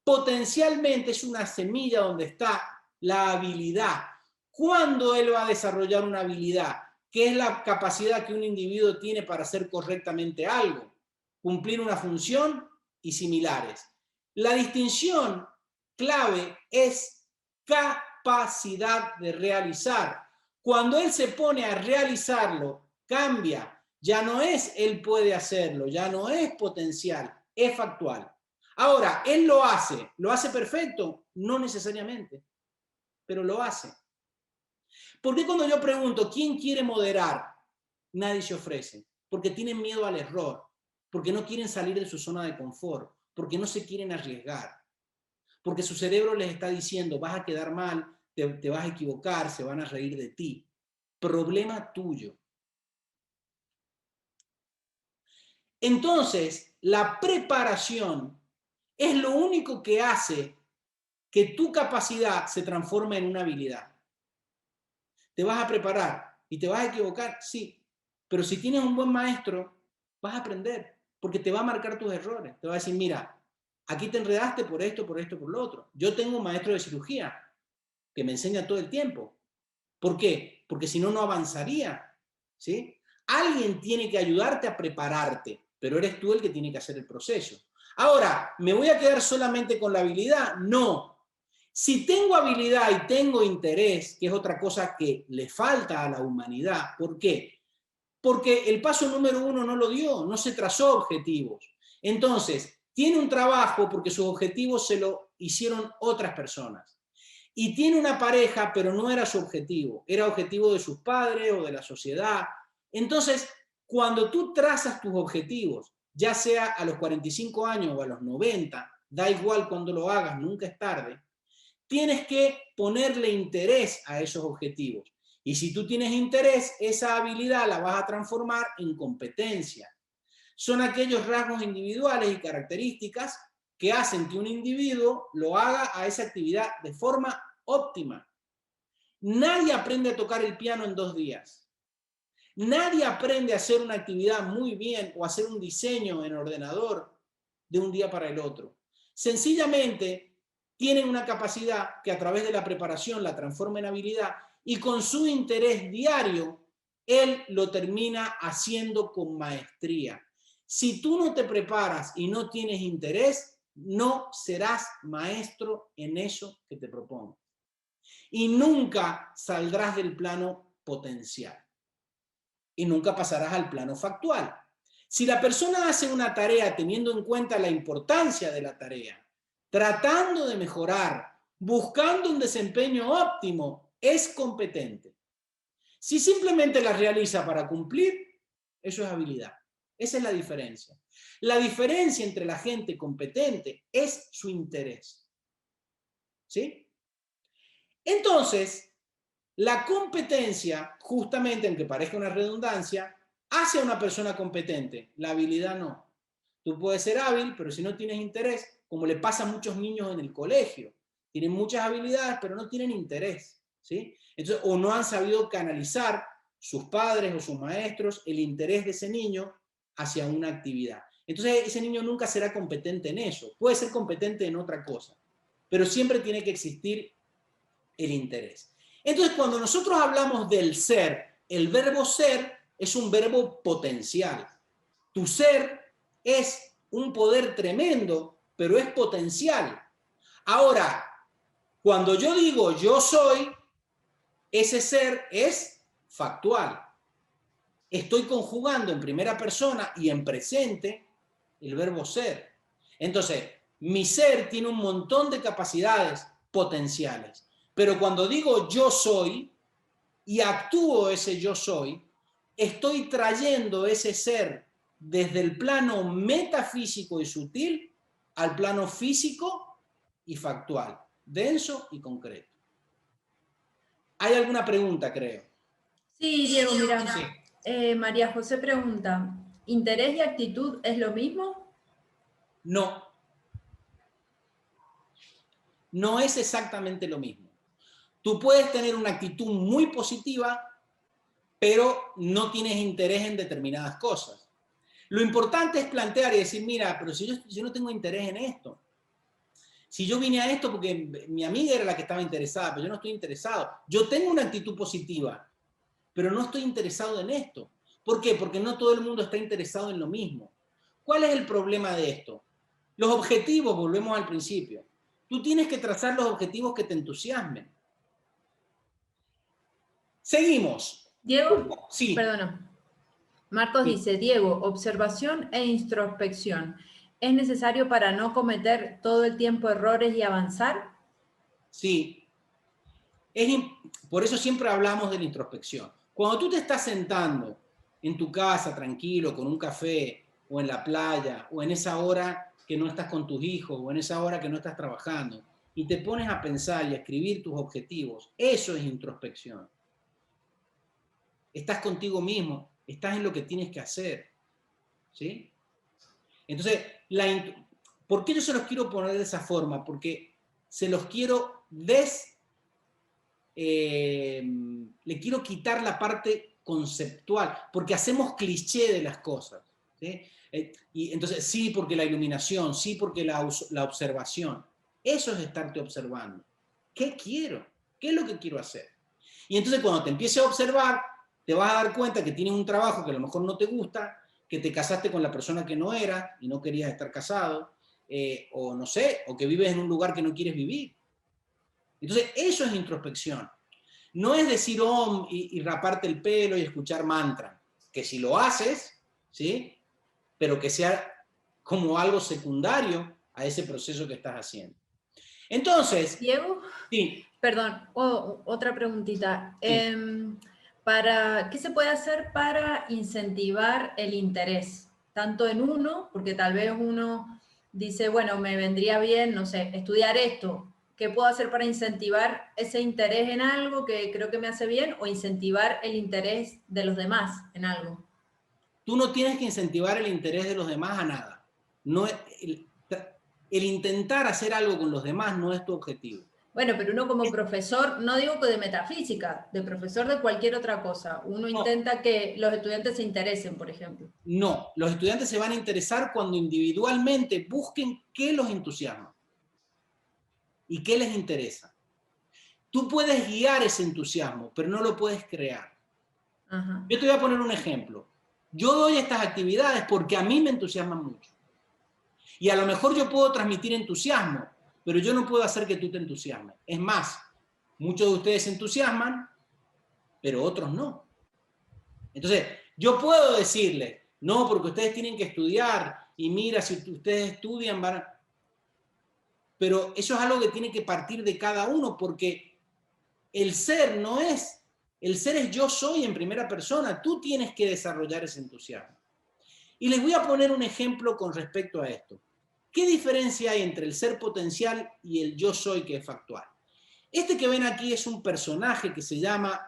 Potencialmente es una semilla donde está la habilidad. ¿Cuándo él va a desarrollar una habilidad? ¿Qué es la capacidad que un individuo tiene para hacer correctamente algo? Cumplir una función y similares. La distinción clave es capacidad de realizar. Cuando él se pone a realizarlo, cambia. Ya no es él puede hacerlo, ya no es potencial, es factual. Ahora, él lo hace perfecto, no necesariamente, pero lo hace. ¿Por qué cuando yo pregunto quién quiere moderar, nadie se ofrece? Porque tienen miedo al error, porque no quieren salir de su zona de confort, porque no se quieren arriesgar, porque su cerebro les está diciendo, vas a quedar mal, te vas a equivocar, se van a reír de ti. Problema tuyo. Entonces, la preparación es lo único que hace que tu capacidad se transforme en una habilidad. ¿Te vas a preparar y te vas a equivocar? Sí. Pero si tienes un buen maestro, vas a aprender, porque te va a marcar tus errores. Te va a decir, mira, aquí te enredaste por esto, por lo otro. Yo tengo un maestro de cirugía que me enseña todo el tiempo. ¿Por qué? Porque si no, no avanzaría. ¿Sí? Alguien tiene que ayudarte a prepararte, pero eres tú el que tiene que hacer el proceso. Ahora, ¿me voy a quedar solamente con la habilidad? No. Si tengo habilidad y tengo interés, que es otra cosa que le falta a la humanidad, ¿por qué? Porque el paso número 1 no lo dio, no se trazó objetivos. Entonces, tiene un trabajo porque sus objetivos se lo hicieron otras personas. Y tiene una pareja, pero no era su objetivo, era objetivo de sus padres o de la sociedad. Entonces, cuando tú trazas tus objetivos, ya sea a los 45 años o a los 90, da igual cuando lo hagas, nunca es tarde, tienes que ponerle interés a esos objetivos. Y si tú tienes interés, esa habilidad la vas a transformar en competencia. Son aquellos rasgos individuales y características que hacen que un individuo lo haga a esa actividad de forma óptima. Nadie aprende a tocar el piano en 2 días. Nadie aprende a hacer una actividad muy bien o a hacer un diseño en ordenador de un día para el otro. Sencillamente tienen una capacidad que a través de la preparación la transforma en habilidad y con su interés diario, él lo termina haciendo con maestría. Si tú no te preparas y no tienes interés, no serás maestro en eso que te propongo. Y nunca saldrás del plano potencial. Y nunca pasarás al plano factual. Si la persona hace una tarea teniendo en cuenta la importancia de la tarea, tratando de mejorar, buscando un desempeño óptimo, es competente. Si simplemente la realiza para cumplir, eso es habilidad. Esa es la diferencia. La diferencia entre la gente competente es su interés. ¿Sí? Entonces, la competencia, justamente, aunque parezca una redundancia, hace a una persona competente. La habilidad no. Tú puedes ser hábil, pero si no tienes interés, como le pasa a muchos niños en el colegio, tienen muchas habilidades, pero no tienen interés. ¿Sí? Entonces, o no han sabido canalizar sus padres o sus maestros el interés de ese niño hacia una actividad. Entonces, ese niño nunca será competente en eso. Puede ser competente en otra cosa, pero siempre tiene que existir el interés. Entonces, cuando nosotros hablamos del ser, el verbo ser es un verbo potencial. Tu ser es un poder tremendo, pero es potencial. Ahora, cuando yo digo yo soy, ese ser es factual. Estoy conjugando en primera persona y en presente el verbo ser. Entonces, mi ser tiene un montón de capacidades potenciales. Pero cuando digo yo soy y actúo ese yo soy, estoy trayendo ese ser desde el plano metafísico y sutil al plano físico y factual, denso y concreto. ¿Hay alguna pregunta, creo? Sí, Diego, mira, Sí. María José pregunta, ¿interés y actitud es lo mismo? No. No es exactamente lo mismo. Tú puedes tener una actitud muy positiva, pero no tienes interés en determinadas cosas. Lo importante es plantear y decir, mira, pero si yo no tengo interés en esto. Si yo vine a esto porque mi amiga era la que estaba interesada, pero yo no estoy interesado. Yo tengo una actitud positiva, pero no estoy interesado en esto. ¿Por qué? Porque no todo el mundo está interesado en lo mismo. ¿Cuál es el problema de esto? Los objetivos, volvemos al principio. Tú tienes que trazar los objetivos que te entusiasmen. Seguimos. Diego, Sí. perdona. Marcos dice, Diego, observación e introspección. ¿Es necesario para no cometer todo el tiempo errores y avanzar? Sí. Por eso siempre hablamos de la introspección. Cuando tú te estás sentando en tu casa, tranquilo, con un café, o en la playa, o en esa hora que no estás con tus hijos, o en esa hora que no estás trabajando, y te pones a pensar y a escribir tus objetivos, eso es introspección. Estás contigo mismo, estás en lo que tienes que hacer, ¿sí? Entonces, ¿por qué yo se los quiero poner de esa forma? Porque se los quiero le quiero quitar la parte conceptual, porque hacemos cliché de las cosas, ¿sí? Y entonces, sí, porque la iluminación, sí, porque la observación. Eso es estarte observando. ¿Qué quiero? ¿Qué es lo que quiero hacer? Y entonces cuando te empieces a observar, te vas a dar cuenta que tienes un trabajo que a lo mejor no te gusta, que te casaste con la persona que no era y no querías estar casado, o no sé, o que vives en un lugar que no quieres vivir. Entonces, eso es introspección. No es decir om y raparte el pelo y escuchar mantra, que si lo haces, ¿sí? Pero que sea como algo secundario a ese proceso que estás haciendo. Entonces, Diego, sí. perdón, otra preguntita. Sí. ¿Qué se puede hacer para incentivar el interés? Tanto en uno, porque tal vez uno dice, bueno, me vendría bien, no sé, estudiar esto. ¿Qué puedo hacer para incentivar ese interés en algo que creo que me hace bien o incentivar el interés de los demás en algo? Tú no tienes que incentivar el interés de los demás a nada. No, el intentar hacer algo con los demás no es tu objetivo. Bueno, pero uno como profesor, no digo que de metafísica, de profesor de cualquier otra cosa, uno intenta que los estudiantes se interesen, por ejemplo. No, los estudiantes se van a interesar cuando individualmente busquen qué los entusiasma y qué les interesa. Tú puedes guiar ese entusiasmo, pero no lo puedes crear. Ajá. Yo te voy a poner un ejemplo. Yo doy estas actividades porque a mí me entusiasman mucho. Y a lo mejor yo puedo transmitir entusiasmo, pero yo no puedo hacer que tú te entusiasmes. Es más, muchos de ustedes se entusiasman, pero otros no. Entonces, yo puedo decirles, no, porque ustedes tienen que estudiar, y mira, si ustedes estudian, van a... Pero eso es algo que tiene que partir de cada uno, porque el ser no es, el ser es yo soy en primera persona, tú tienes que desarrollar ese entusiasmo. Y les voy a poner un ejemplo con respecto a esto. ¿Qué diferencia hay entre el ser potencial y el yo soy que es factual? Este que ven aquí es un personaje que se llama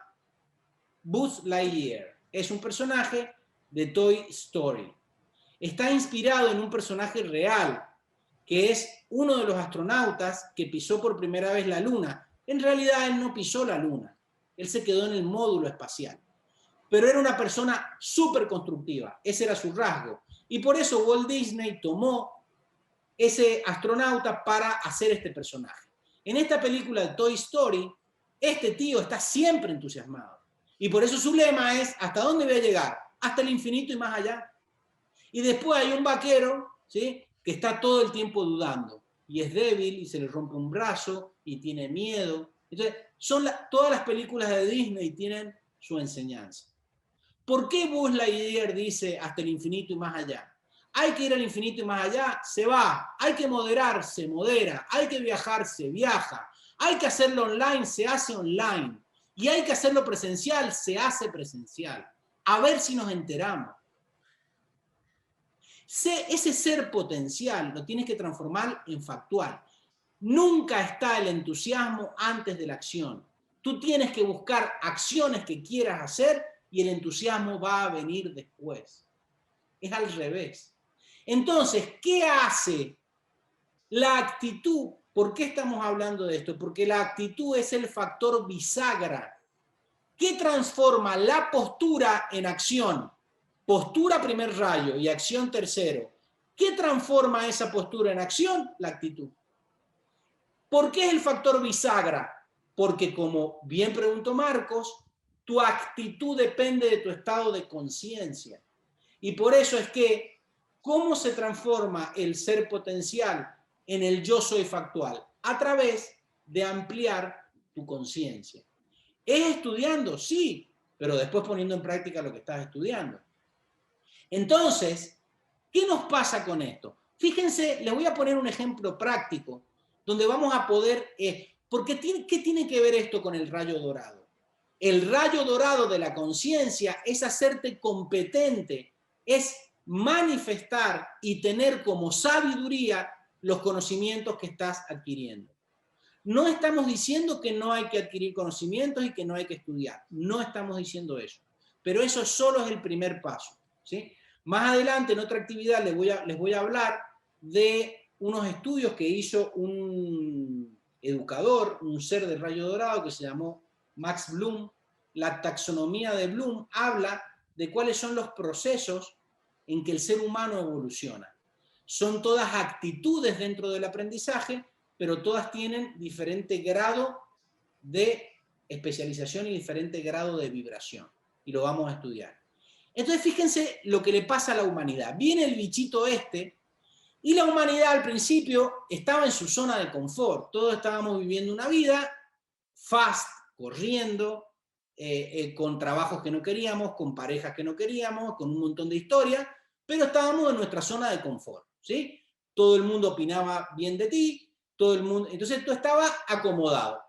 Buzz Lightyear. Es un personaje de Toy Story. Está inspirado en un personaje real, que es uno de los astronautas que pisó por primera vez la Luna. En realidad él no pisó la Luna, él se quedó en el módulo espacial. Pero era una persona súper constructiva, ese era su rasgo. Y por eso Walt Disney tomó ese astronauta para hacer este personaje. En esta película de Toy Story, este tío está siempre entusiasmado. Y por eso su lema es, ¿hasta dónde voy a llegar? Hasta el infinito y más allá. Y después hay un vaquero, ¿sí?, que está todo el tiempo dudando. Y es débil, y se le rompe un brazo, y tiene miedo. Entonces, todas las películas de Disney tienen su enseñanza. ¿Por qué Buzz Lightyear dice hasta el infinito y más allá? Hay que ir al infinito y más allá, se va. Hay que moderar, se modera. Hay que viajar, se viaja. Hay que hacerlo online, se hace online. Y hay que hacerlo presencial, se hace presencial. A ver si nos enteramos. Ese ser potencial lo tienes que transformar en factual. Nunca está el entusiasmo antes de la acción. Tú tienes que buscar acciones que quieras hacer y el entusiasmo va a venir después. Es al revés. Entonces, ¿qué hace la actitud? ¿Por qué estamos hablando de esto? Porque la actitud es el factor bisagra. ¿Qué transforma la postura en acción? Postura primer rayo y acción tercero. ¿Qué transforma esa postura en acción? La actitud. ¿Por qué es el factor bisagra? Porque, como bien preguntó Marcos, tu actitud depende de tu estado de conciencia. Y por eso es que, ¿cómo se transforma el ser potencial en el yo soy factual? A través de ampliar tu conciencia. ¿Es estudiando? Sí, pero después poniendo en práctica lo que estás estudiando. Entonces, ¿qué nos pasa con esto? Fíjense, les voy a poner un ejemplo práctico donde vamos a poder... ¿qué tiene que ver esto con el rayo dorado? El rayo dorado de la conciencia es hacerte competente, es manifestar y tener como sabiduría los conocimientos que estás adquiriendo. No estamos diciendo que no hay que adquirir conocimientos y que no hay que estudiar. No estamos diciendo eso. Pero eso solo es el primer paso, ¿sí? Más adelante, en otra actividad, les voy a hablar de unos estudios que hizo un educador, un ser de rayo dorado que se llamó Max Bloom. La taxonomía de Bloom habla de cuáles son los procesos en que el ser humano evoluciona. Son todas actitudes dentro del aprendizaje, pero todas tienen diferente grado de especialización y diferente grado de vibración. Y lo vamos a estudiar. Entonces, fíjense lo que le pasa a la humanidad. Viene el bichito este, y la humanidad al principio estaba en su zona de confort. Todos estábamos viviendo una vida fast, corriendo, con trabajos que no queríamos, con parejas que no queríamos, con un montón de historias, pero estábamos en nuestra zona de confort, ¿sí? Todo el mundo opinaba bien de ti, todo el mundo, entonces tú estabas acomodado.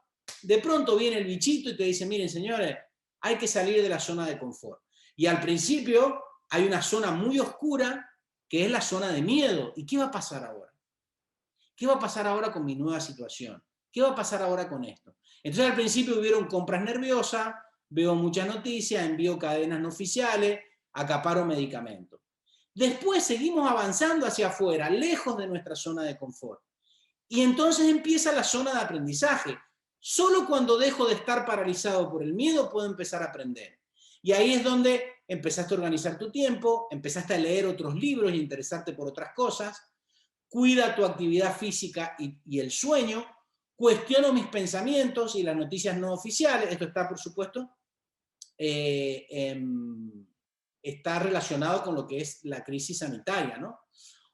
De pronto viene el bichito y te dice, miren señores, hay que salir de la zona de confort. Y al principio hay una zona muy oscura que es la zona de miedo. ¿Y qué va a pasar ahora? ¿Qué va a pasar ahora con mi nueva situación? ¿Qué va a pasar ahora con esto? Entonces al principio hubieron compras nerviosas, veo muchas noticias, envío cadenas no oficiales, acaparo medicamentos. Después seguimos avanzando hacia afuera, lejos de nuestra zona de confort. Y entonces empieza la zona de aprendizaje. Solo cuando dejo de estar paralizado por el miedo puedo empezar a aprender. Y ahí es donde empezaste a organizar tu tiempo, empezaste a leer otros libros y interesarte por otras cosas. Cuida tu actividad física y el sueño. Cuestiono mis pensamientos y las noticias no oficiales. Esto está, por supuesto, está relacionado con lo que es la crisis sanitaria, ¿no?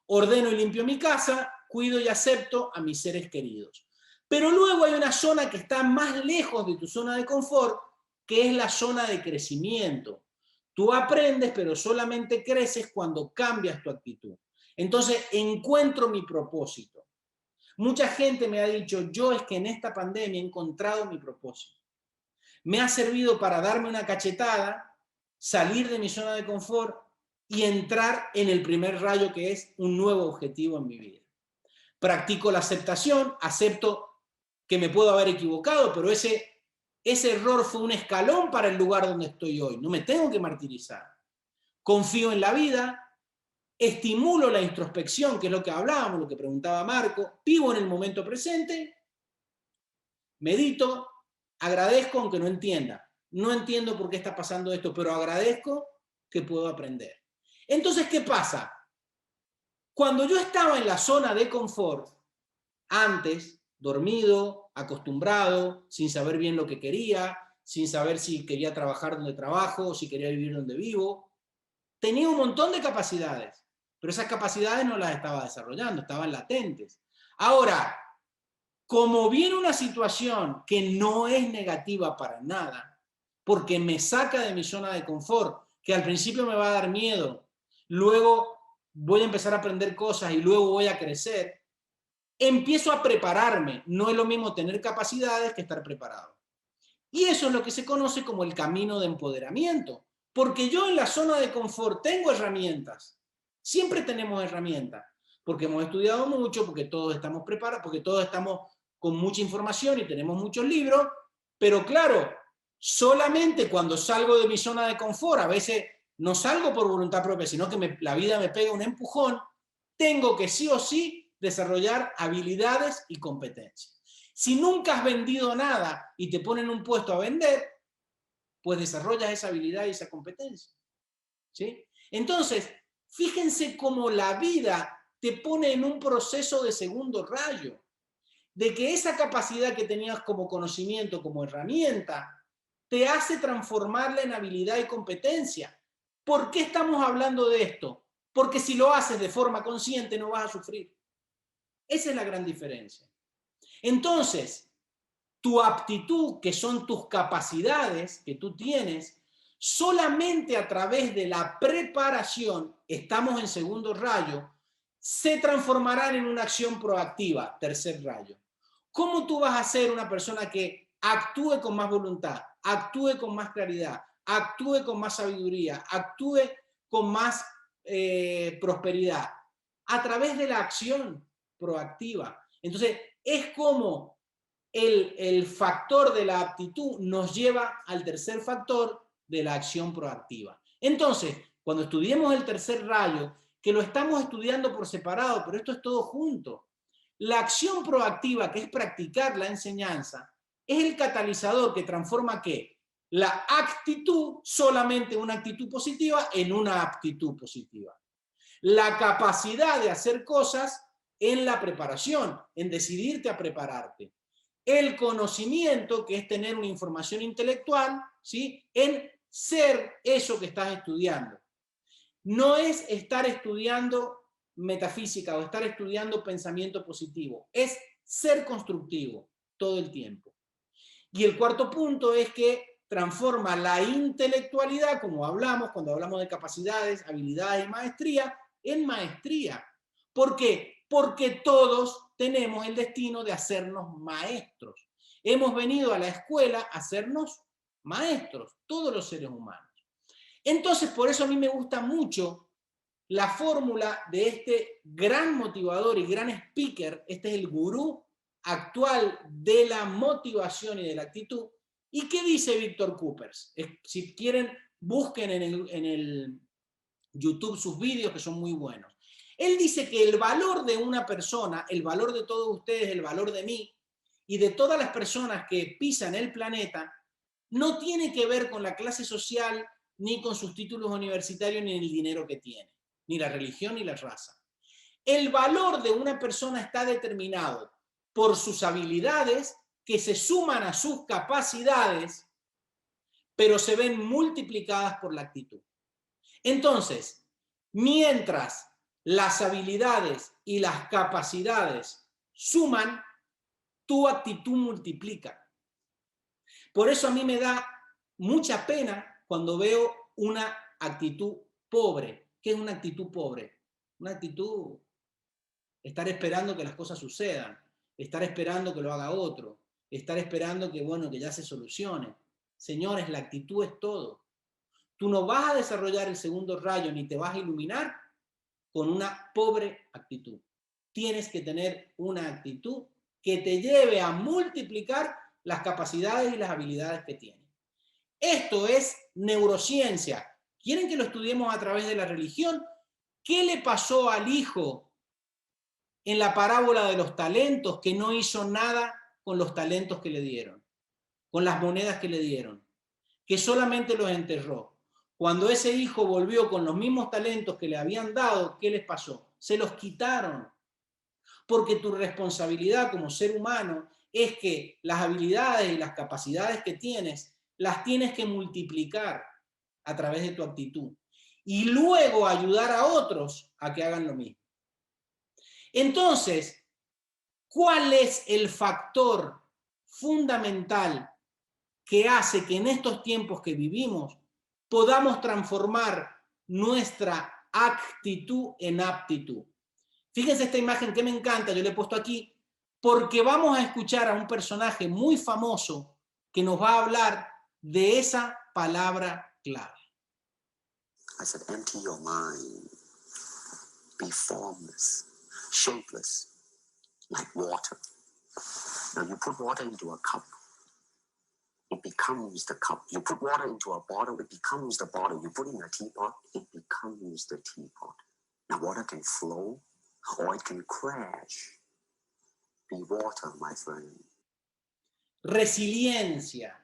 Ordeno y limpio mi casa, cuido y acepto a mis seres queridos. Pero luego hay una zona que está más lejos de tu zona de confort, que es la zona de crecimiento. Tú aprendes, pero solamente creces cuando cambias tu actitud. Entonces, encuentro mi propósito. Mucha gente me ha dicho, yo es que en esta pandemia he encontrado mi propósito. Me ha servido para darme una cachetada, salir de mi zona de confort y entrar en el primer rayo, que es un nuevo objetivo en mi vida. Practico la aceptación, acepto que me puedo haber equivocado, pero ese error fue un escalón para el lugar donde estoy hoy. No me tengo que martirizar. Confío en la vida, estimulo la introspección, que es lo que hablábamos, lo que preguntaba Marco, vivo en el momento presente, medito, agradezco aunque no entienda. No entiendo por qué está pasando esto, pero agradezco que puedo aprender. Entonces, ¿qué pasa? Cuando yo estaba en la zona de confort, antes, dormido, acostumbrado, sin saber bien lo que quería, sin saber si quería trabajar donde trabajo, si quería vivir donde vivo, tenía un montón de capacidades, pero esas capacidades no las estaba desarrollando, estaban latentes. Ahora, como viene una situación que no es negativa para nada, porque me saca de mi zona de confort, que al principio me va a dar miedo, luego voy a empezar a aprender cosas y luego voy a crecer, empiezo a prepararme. No es lo mismo tener capacidades que estar preparado. Y eso es lo que se conoce como el camino de empoderamiento, porque yo en la zona de confort tengo herramientas, siempre tenemos herramientas, porque hemos estudiado mucho, porque todos estamos preparados, porque todos estamos con mucha información y tenemos muchos libros, pero claro, solamente cuando salgo de mi zona de confort, a veces no salgo por voluntad propia, sino que la vida me pega un empujón, tengo que sí o sí desarrollar habilidades y competencias. Si nunca has vendido nada y te ponen un puesto a vender, pues desarrollas esa habilidad y esa competencia, ¿sí? Entonces, fíjense cómo la vida te pone en un proceso de segundo rayo, de que esa capacidad que tenías como conocimiento, como herramienta, te hace transformarla en habilidad y competencia. ¿Por qué estamos hablando de esto? Porque si lo haces de forma consciente no vas a sufrir. Esa es la gran diferencia. Entonces, tu aptitud, que son tus capacidades que tú tienes, solamente a través de la preparación, estamos en segundo rayo, se transformarán en una acción proactiva, tercer rayo. ¿Cómo tú vas a ser una persona que actúe con más voluntad, actúe con más claridad, actúe con más sabiduría, actúe con más prosperidad, a través de la acción proactiva. Entonces, es como el factor de la aptitud nos lleva al tercer factor de la acción proactiva. Entonces, cuando estudiemos el tercer rayo, que lo estamos estudiando por separado, pero esto es todo junto, la acción proactiva, que es practicar la enseñanza, es el catalizador que transforma ¿qué? La actitud, solamente una actitud positiva, en una aptitud positiva. La capacidad de hacer cosas en la preparación, en decidirte a prepararte. El conocimiento, que es tener una información intelectual, ¿sí? En ser eso que estás estudiando. No es estar estudiando metafísica o estar estudiando pensamiento positivo, es ser constructivo todo el tiempo. Y el cuarto punto es que transforma la intelectualidad, como hablamos cuando hablamos de capacidades, habilidades y maestría, en maestría. ¿Por qué? Porque todos tenemos el destino de hacernos maestros. Hemos venido a la escuela a hacernos maestros, todos los seres humanos. Entonces, por eso a mí me gusta mucho la fórmula de este gran motivador y gran speaker, este es el gurú actual de la motivación y de la actitud. ¿Y qué dice Víctor Coopers? Si quieren, busquen en el YouTube sus vídeos, que son muy buenos. Él dice que el valor de una persona, el valor de todos ustedes, el valor de mí y de todas las personas que pisan el planeta, no tiene que ver con la clase social, ni con sus títulos universitarios, ni el dinero que tiene, ni la religión, ni la raza. El valor de una persona está determinado por sus habilidades, que se suman a sus capacidades, pero se ven multiplicadas por la actitud. Entonces, mientras las habilidades y las capacidades suman, tu actitud multiplica. Por eso a mí me da mucha pena cuando veo una actitud pobre. ¿Qué es una actitud pobre? Una actitud, estar esperando que las cosas sucedan, estar esperando que lo haga otro, estar esperando que, bueno, que ya se solucione. Señores, la actitud es todo. Tú no vas a desarrollar el segundo rayo ni te vas a iluminar con una pobre actitud. Tienes que tener una actitud que te lleve a multiplicar las capacidades y las habilidades que tienes. Esto es neurociencia. ¿Quieren que lo estudiemos a través de la religión? ¿Qué le pasó al hijo en la parábola de los talentos, que no hizo nada con los talentos que le dieron, con las monedas que le dieron, que solamente los enterró? Cuando ese hijo volvió con los mismos talentos que le habían dado, ¿qué les pasó? Se los quitaron. Porque tu responsabilidad como ser humano es que las habilidades y las capacidades que tienes, las tienes que multiplicar a través de tu actitud. Y luego ayudar a otros a que hagan lo mismo. Entonces, ¿cuál es el factor fundamental que hace que en estos tiempos que vivimos podamos transformar nuestra actitud en aptitud? Fíjense esta imagen que me encanta, yo le he puesto aquí, porque vamos a escuchar a un personaje muy famoso que nos va a hablar de esa palabra clave. I said, empty your mind. Be formless, shapeless, like water. Now you put water into a cup, it becomes the cup. You put water into a bottle, it becomes the bottle. You put in a teapot, it becomes the teapot. Now water can flow or it can crash. Be water, my friend. Resiliencia.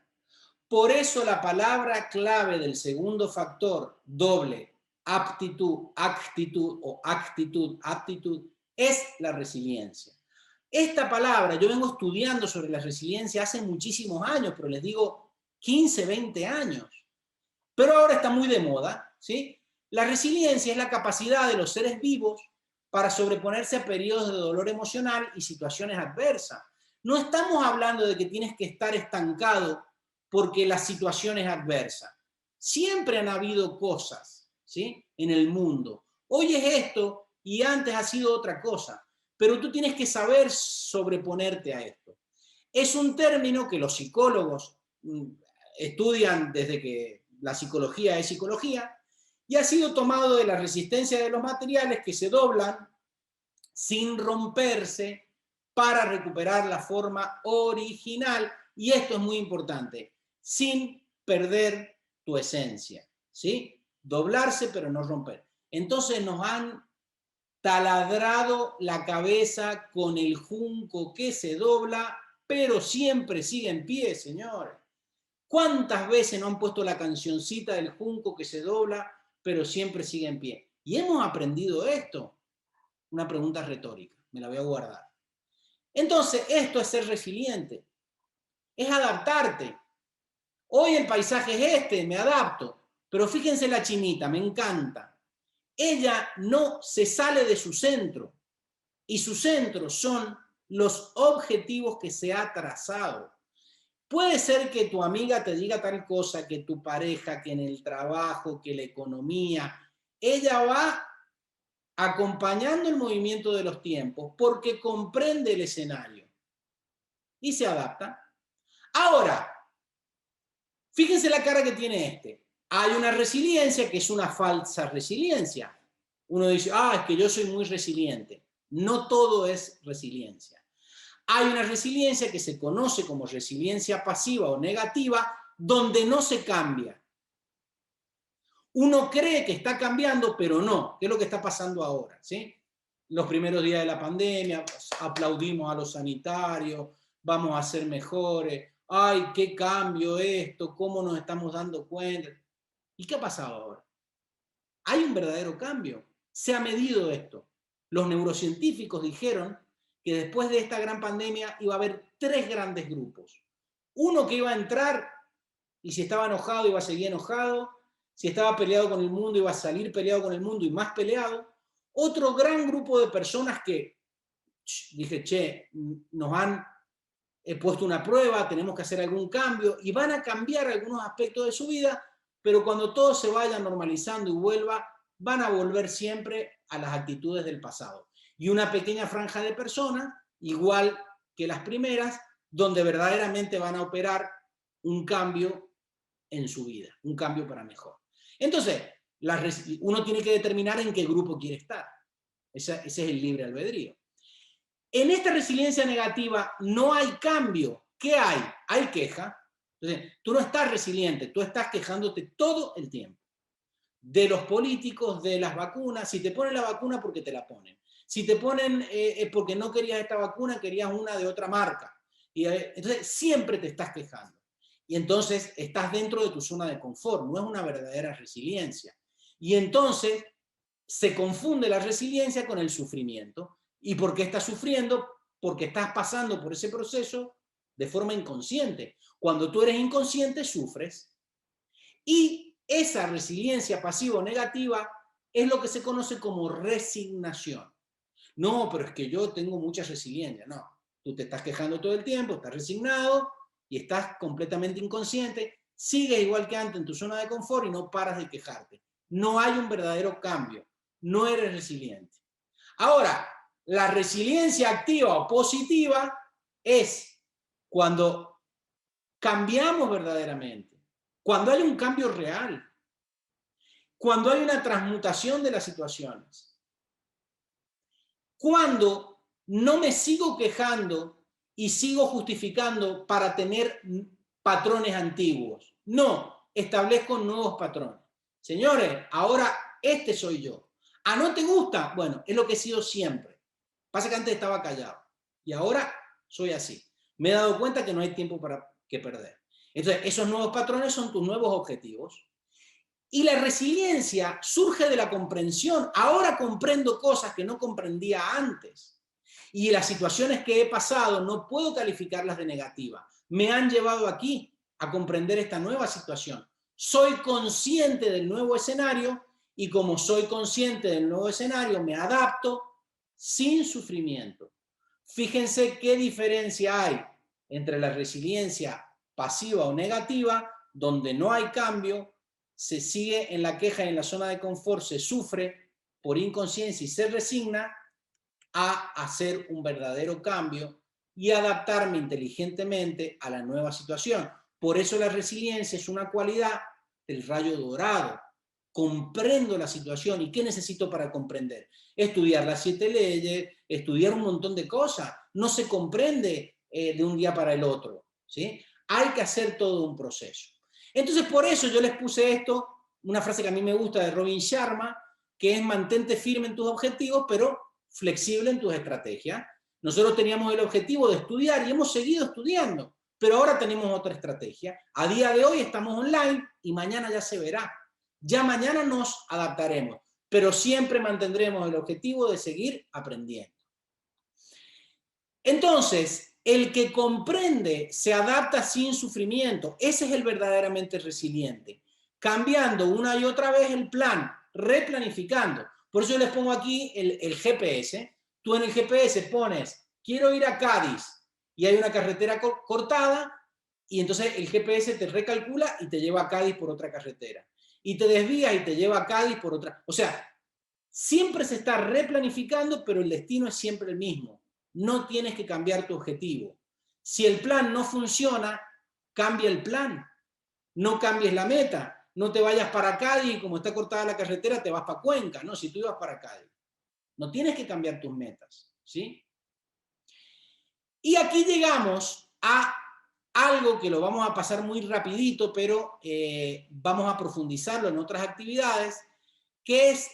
Por eso la palabra clave del segundo factor, doble, aptitud, actitud o actitud, aptitud, es la resiliencia. Esta palabra, yo vengo estudiando sobre la resiliencia hace muchísimos años, pero les digo 15, 20 años. Pero ahora está muy de moda, ¿sí? La resiliencia es la capacidad de los seres vivos para sobreponerse a periodos de dolor emocional y situaciones adversas. No estamos hablando de que tienes que estar estancado porque la situación es adversa. Siempre han habido cosas, ¿sí?, en el mundo. Hoy es esto y antes ha sido otra cosa. Pero tú tienes que saber sobreponerte a esto. Es un término que los psicólogos estudian desde que la psicología es psicología, y ha sido tomado de la resistencia de los materiales que se doblan sin romperse para recuperar la forma original, y esto es muy importante, sin perder tu esencia, ¿sí? Doblarse pero no romper. Entonces nos han taladrado la cabeza con el junco que se dobla, pero siempre sigue en pie, señores. ¿Cuántas veces no han puesto la cancioncita del junco que se dobla, pero siempre sigue en pie? Y hemos aprendido esto. Una pregunta retórica, me la voy a guardar. Entonces, esto es ser resiliente, es adaptarte. Hoy el paisaje es este, me adapto, pero fíjense la chinita, me encanta. Ella no se sale de su centro, y su centro son los objetivos que se ha trazado. Puede ser que tu amiga te diga tal cosa, que tu pareja, que en el trabajo, que la economía, ella va acompañando el movimiento de los tiempos porque comprende el escenario y se adapta. Ahora, fíjense la cara que tiene este. Hay una resiliencia que es una falsa resiliencia. Uno dice, es que yo soy muy resiliente. No todo es resiliencia. Hay una resiliencia que se conoce como resiliencia pasiva o negativa, donde no se cambia. Uno cree que está cambiando, pero no, que es lo que está pasando ahora, ¿sí? Los primeros días de la pandemia, aplaudimos a los sanitarios, vamos a ser mejores, ¡ay, qué cambio esto! ¿Cómo nos estamos dando cuenta? ¿Y qué ha pasado ahora? Hay un verdadero cambio. Se ha medido esto. Los neurocientíficos dijeron que después de esta gran pandemia iba a haber 3 grandes grupos. Uno que iba a entrar y si estaba enojado iba a seguir enojado, si estaba peleado con el mundo iba a salir peleado con el mundo y más peleado. Otro gran grupo de personas que dije, che, nos han puesto una prueba, tenemos que hacer algún cambio y van a cambiar algunos aspectos de su vida, pero cuando todo se vaya normalizando y vuelva, van a volver siempre a las actitudes del pasado. Y una pequeña franja de personas, igual que las primeras, donde verdaderamente van a operar un cambio en su vida, un cambio para mejor. Entonces, uno tiene que determinar en qué grupo quiere estar. Ese es el libre albedrío. En esta resiliencia negativa no hay cambio. ¿Qué hay? Hay queja. Entonces, tú no estás resiliente, tú estás quejándote todo el tiempo. De los políticos, de las vacunas. Si te ponen la vacuna, porque te la ponen. Si te ponen porque no querías esta vacuna, querías una de otra marca. Entonces, siempre te estás quejando. Y entonces estás dentro de tu zona de confort, no es una verdadera resiliencia. Y entonces se confunde la resiliencia con el sufrimiento. ¿Y por qué estás sufriendo? Porque estás pasando por ese proceso de forma inconsciente. Cuando tú eres inconsciente, sufres. Y esa resiliencia pasiva o negativa es lo que se conoce como resignación. No, pero es que yo tengo mucha resiliencia. No, tú te estás quejando todo el tiempo, estás resignado, y estás completamente inconsciente, sigues igual que antes en tu zona de confort y no paras de quejarte. No hay un verdadero cambio, no eres resiliente. Ahora, la resiliencia activa o positiva es cuando cambiamos verdaderamente, cuando hay un cambio real, cuando hay una transmutación de las situaciones, cuando no me sigo quejando y sigo justificando para tener patrones antiguos. No, establezco nuevos patrones. Señores, ahora este soy yo. ¿No te gusta? Bueno, es lo que he sido siempre. Pasa que antes estaba callado y ahora soy así. Me he dado cuenta que no hay tiempo para que perder. Entonces, esos nuevos patrones son tus nuevos objetivos. Y la resiliencia surge de la comprensión. Ahora comprendo cosas que no comprendía antes. Y las situaciones que he pasado no puedo calificarlas de negativa. Me han llevado aquí a comprender esta nueva situación. Soy consciente del nuevo escenario y como soy consciente del nuevo escenario, me adapto sin sufrimiento. Fíjense qué diferencia hay entre la resiliencia pasiva o negativa, donde no hay cambio, se sigue en la queja y en la zona de confort, se sufre por inconsciencia y se resigna, a hacer un verdadero cambio y adaptarme inteligentemente a la nueva situación. Por eso la resiliencia es una cualidad del rayo dorado. Comprendo la situación. ¿Y qué necesito para comprender? Estudiar las 7 leyes, estudiar un montón de cosas. No se comprende de un día para el otro, ¿sí? Hay que hacer todo un proceso. Entonces, por eso yo les puse esto, una frase que a mí me gusta de Robin Sharma, que es mantente firme en tus objetivos, pero flexible en tus estrategias. Nosotros teníamos el objetivo de estudiar y hemos seguido estudiando, pero ahora tenemos otra estrategia. A día de hoy estamos online y mañana ya se verá. Ya mañana nos adaptaremos, pero siempre mantendremos el objetivo de seguir aprendiendo. Entonces, el que comprende se adapta sin sufrimiento. Ese es el verdaderamente resiliente. Cambiando una y otra vez el plan, replanificando. Por eso les pongo aquí el GPS. Tú en el GPS pones, quiero ir a Cádiz, y hay una carretera cortada, y entonces el GPS te recalcula y te lleva a Cádiz por otra carretera. Y te desvías y te lleva a Cádiz por otra. O sea, siempre se está replanificando, pero el destino es siempre el mismo. No tienes que cambiar tu objetivo. Si el plan no funciona, cambia el plan. No cambies la meta. No te vayas para Cádiz y como está cortada la carretera te vas para Cuenca. No, si tú ibas para Cádiz. No tienes que cambiar tus metas, ¿sí? Y aquí llegamos a algo que lo vamos a pasar muy rapidito, pero vamos a profundizarlo en otras actividades, que es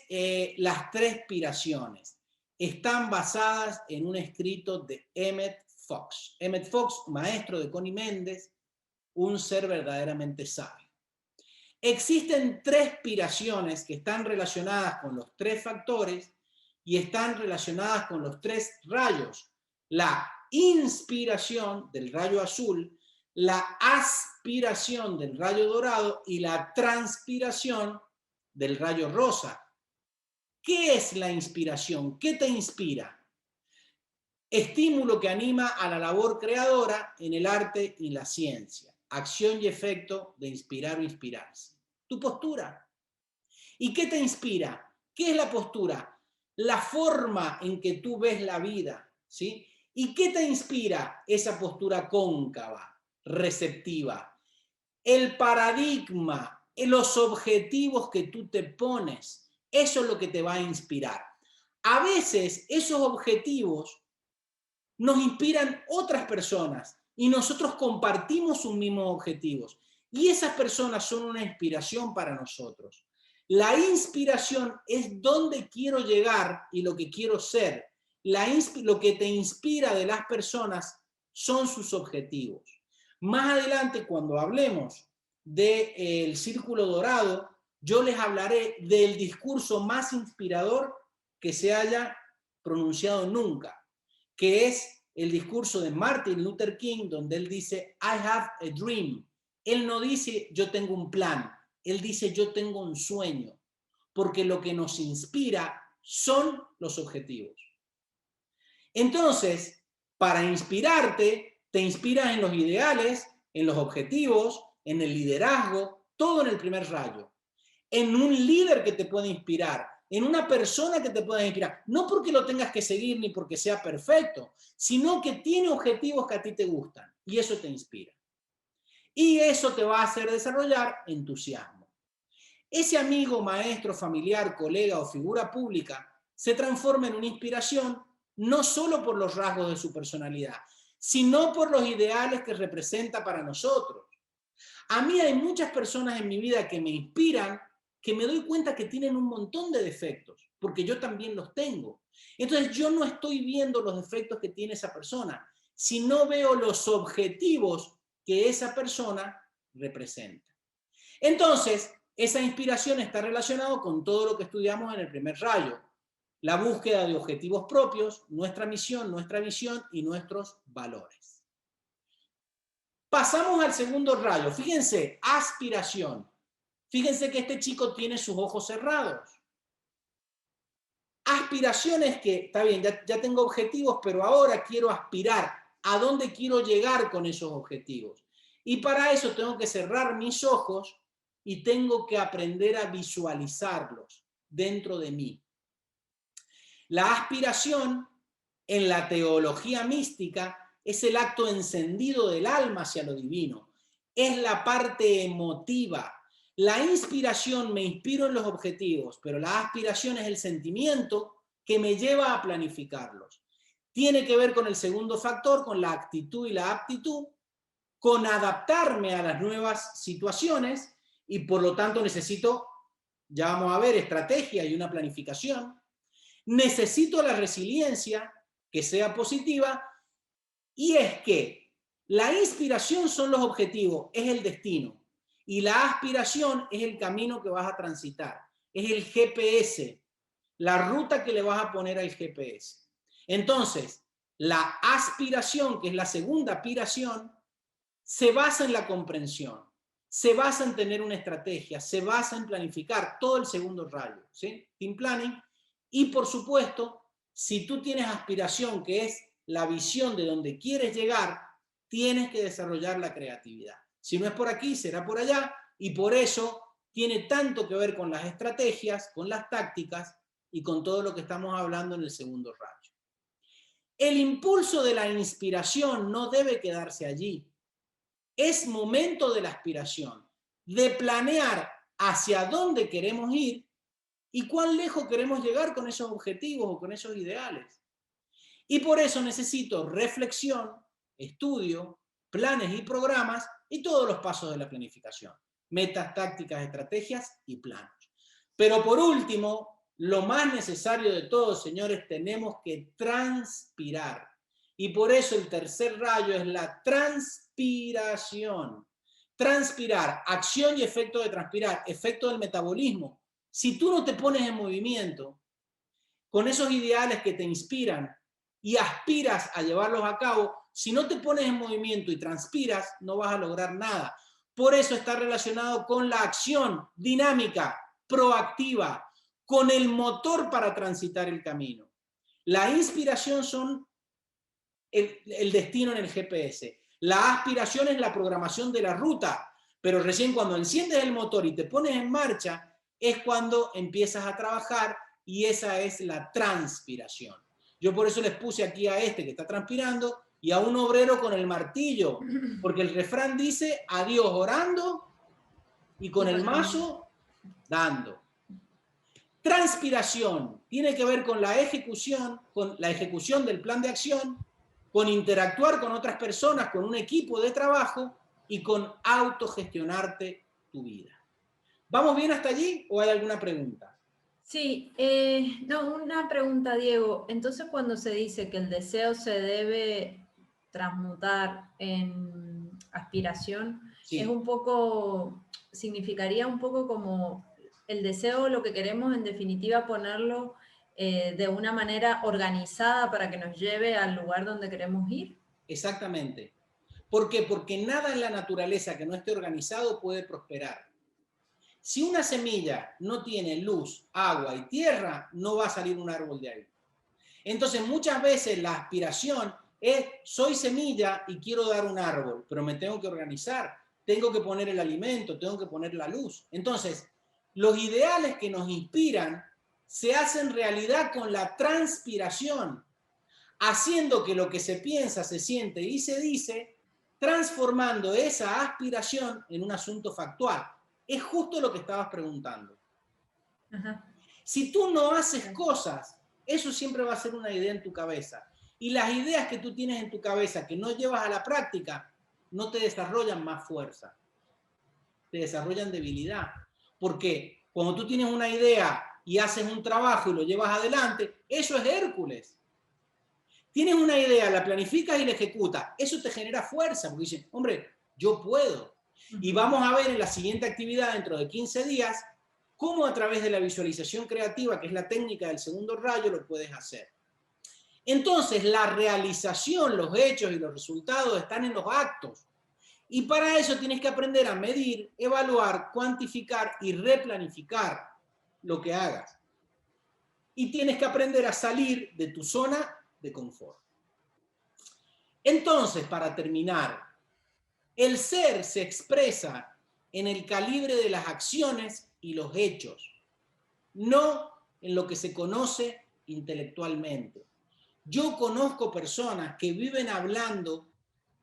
las 3 piraciones. Están basadas en un escrito de Emmett Fox. Emmett Fox, maestro de Connie Méndez, un ser verdaderamente sabio. Existen 3 piraciones que están relacionadas con los 3 factores y están relacionadas con los 3 rayos. La inspiración del rayo azul, la aspiración del rayo dorado y la transpiración del rayo rosa. ¿Qué es la inspiración? ¿Qué te inspira? Estímulo que anima a la labor creadora en el arte y la ciencia. Acción y efecto de inspirar o inspirarse. Tu postura. ¿Y qué te inspira? ¿Qué es la postura? La forma en que tú ves la vida, ¿sí? ¿Y qué te inspira? Esa postura cóncava, receptiva. El paradigma, los objetivos que tú te pones, eso es lo que te va a inspirar. A veces esos objetivos nos inspiran otras personas y nosotros compartimos sus mismos objetivos. Y esas personas son una inspiración para nosotros. La inspiración es dónde quiero llegar y lo que quiero ser. Lo que te inspira de las personas son sus objetivos. Más adelante, cuando hablemos del círculo dorado, yo les hablaré del discurso más inspirador que se haya pronunciado nunca, que es el discurso de Martin Luther King, donde él dice, I have a dream. Él no dice, yo tengo un plan. Él dice, yo tengo un sueño. Porque lo que nos inspira son los objetivos. Entonces, para inspirarte, te inspiras en los ideales, en los objetivos, en el liderazgo, todo en el primer rayo. En un líder que te puede inspirar, en una persona que te pueda inspirar. No porque lo tengas que seguir ni porque sea perfecto, sino que tiene objetivos que a ti te gustan y eso te inspira. Y eso te va a hacer desarrollar entusiasmo. Ese amigo, maestro, familiar, colega o figura pública se transforma en una inspiración no solo por los rasgos de su personalidad, sino por los ideales que representa para nosotros. A mí hay muchas personas en mi vida que me inspiran, que me doy cuenta que tienen un montón de defectos, porque yo también los tengo. Entonces yo no estoy viendo los defectos que tiene esa persona, sino veo los objetivos que esa persona representa. Entonces, esa inspiración está relacionada con todo lo que estudiamos en el primer rayo. La búsqueda de objetivos propios, nuestra misión, nuestra visión y nuestros valores. Pasamos al segundo rayo. Fíjense, aspiración. Fíjense que este chico tiene sus ojos cerrados. Aspiración es que, está bien, ya tengo objetivos, pero ahora quiero aspirar. ¿A dónde quiero llegar con esos objetivos? Y para eso tengo que cerrar mis ojos y tengo que aprender a visualizarlos dentro de mí. La aspiración, en la teología mística, es el acto encendido del alma hacia lo divino, es la parte emotiva. La inspiración, me inspiro en los objetivos, pero la aspiración es el sentimiento que me lleva a planificarlos. Tiene que ver con el segundo factor, con la actitud y la aptitud, con adaptarme a las nuevas situaciones y por lo tanto necesito, ya vamos a ver, estrategia y una planificación. Necesito la resiliencia, que sea positiva, y es que la inspiración son los objetivos, es el destino, y la aspiración es el camino que vas a transitar, es el GPS, la ruta que le vas a poner al GPS. Entonces, la aspiración, que es la segunda aspiración, se basa en la comprensión, se basa en tener una estrategia, se basa en planificar todo el segundo rayo, ¿sí? Team Planning. Y por supuesto, si tú tienes aspiración, que es la visión de donde quieres llegar, tienes que desarrollar la creatividad. Si no es por aquí, será por allá, y por eso tiene tanto que ver con las estrategias, con las tácticas y con todo lo que estamos hablando en el segundo rayo. El impulso de la inspiración no debe quedarse allí. Es momento de la aspiración, de planear hacia dónde queremos ir y cuán lejos queremos llegar con esos objetivos o con esos ideales. Y por eso necesito reflexión, estudio, planes y programas y todos los pasos de la planificación. Metas, tácticas, estrategias y planos. Pero por último, lo más necesario de todo, señores, tenemos que transpirar. Y por eso el tercer rayo es la transpiración. Transpirar, acción y efecto de transpirar, efecto del metabolismo. Si tú no te pones en movimiento con esos ideales que te inspiran y aspiras a llevarlos a cabo, si no te pones en movimiento y transpiras, no vas a lograr nada. Por eso está relacionado con la acción dinámica, proactiva, con el motor para transitar el camino. La inspiración son el destino en el GPS. La aspiración es la programación de la ruta, pero recién cuando enciendes el motor y te pones en marcha, es cuando empiezas a trabajar y esa es la transpiración. Yo por eso les puse aquí a este que está transpirando y a un obrero con el martillo, porque el refrán dice a Dios orando y con el mazo dando. Transpiración tiene que ver con la ejecución del plan de acción, con interactuar con otras personas, con un equipo de trabajo y con autogestionarte tu vida. ¿Vamos bien hasta allí o hay alguna pregunta? Sí, no, una pregunta, Diego. Entonces, cuando se dice que el deseo se debe transmutar en aspiración, Sí. es un poco, significaría un poco como el deseo, lo que queremos en definitiva ponerlo de una manera organizada para que nos lleve al lugar donde queremos ir. Exactamente. ¿Por qué? Porque nada en la naturaleza que no esté organizado puede prosperar. Si una semilla no tiene luz, agua y tierra, no va a salir un árbol de ahí. Entonces, muchas veces la aspiración es, soy semilla y quiero dar un árbol, pero me tengo que organizar, tengo que poner el alimento, tengo que poner la luz. Entonces, los ideales que nos inspiran se hacen realidad con la transpiración, haciendo que lo que se piensa, se siente y se dice, transformando esa aspiración en un asunto factual. Es justo lo que estabas preguntando. Ajá. Si tú no haces cosas, eso siempre va a ser una idea en tu cabeza. Y las ideas que tú tienes en tu cabeza que no llevas a la práctica, no te desarrollan más fuerza. Te desarrollan debilidad. Porque cuando tú tienes una idea y haces un trabajo y lo llevas adelante, eso es Hércules. Tienes una idea, la planificas y la ejecutas. Eso te genera fuerza, porque dices, hombre, yo puedo. Y vamos a ver en la siguiente actividad dentro de 15 días cómo a través de la visualización creativa, que es la técnica del segundo rayo, lo puedes hacer. Entonces, la realización, los hechos y los resultados están en los actos. Y para eso tienes que aprender a medir, evaluar, cuantificar y replanificar lo que hagas. Y tienes que aprender a salir de tu zona de confort. Entonces, para terminar, el ser se expresa en el calibre de las acciones y los hechos, no en lo que se conoce intelectualmente. Yo conozco personas que viven hablando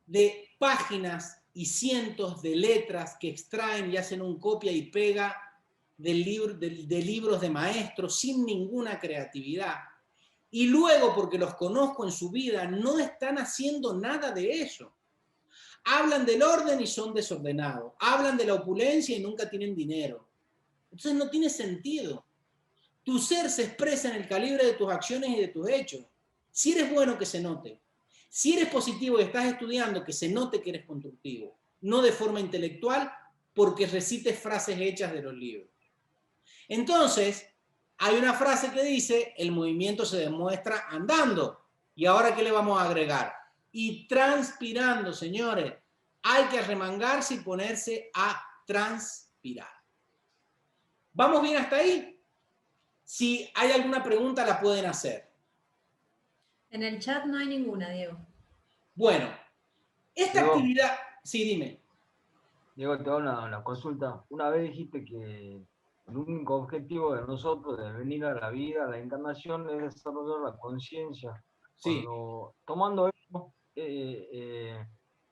de páginas y cientos de letras que extraen y hacen un copia y pega de libros de maestros sin ninguna creatividad. Y luego, porque los conozco en su vida, no están haciendo nada de eso. Hablan del orden y son desordenados. Hablan de la opulencia y nunca tienen dinero. Entonces no tiene sentido. Tu ser se expresa en el calibre de tus acciones y de tus hechos. Si eres bueno, que se note. Si eres positivo y estás estudiando, que se note que eres constructivo. No de forma intelectual, porque recites frases hechas de los libros. Entonces, hay una frase que dice, el movimiento se demuestra andando. ¿Y ahora qué le vamos a agregar? Y transpirando, señores. Hay que arremangarse y ponerse a transpirar. ¿Vamos bien hasta ahí? Si hay alguna pregunta, la pueden hacer. En el chat no hay ninguna, Diego. Bueno, esta Diego. actividad... Sí, dime. Diego, te hago una consulta. Una vez dijiste que el único objetivo de nosotros, de venir a la vida, a la encarnación, es desarrollar la conciencia. Sí. Tomando eso,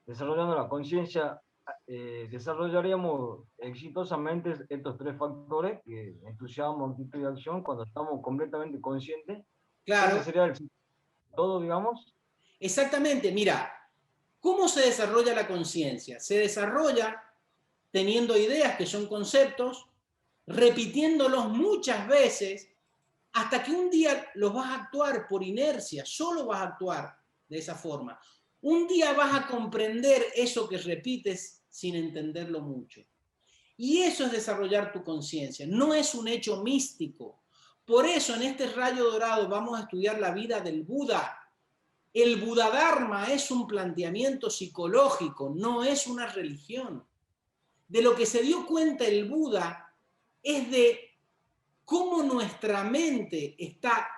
desarrollando la conciencia, desarrollaríamos exitosamente estos tres factores, que entusiasmo, actitud y acción, cuando estamos completamente conscientes. Claro. Ese sería el todo, digamos. Exactamente, mira, ¿cómo se desarrolla la conciencia? Se desarrolla teniendo ideas que son conceptos, repitiéndolos muchas veces, hasta que un día los vas a actuar por inercia, solo vas a actuar de esa forma. Un día vas a comprender eso que repites sin entenderlo mucho. Y eso es desarrollar tu conciencia, no es un hecho místico. Por eso en este rayo dorado vamos a estudiar la vida del Buda. El Buddha-dharma es un planteamiento psicológico, no es una religión. De lo que se dio cuenta el Buda es de cómo nuestra mente está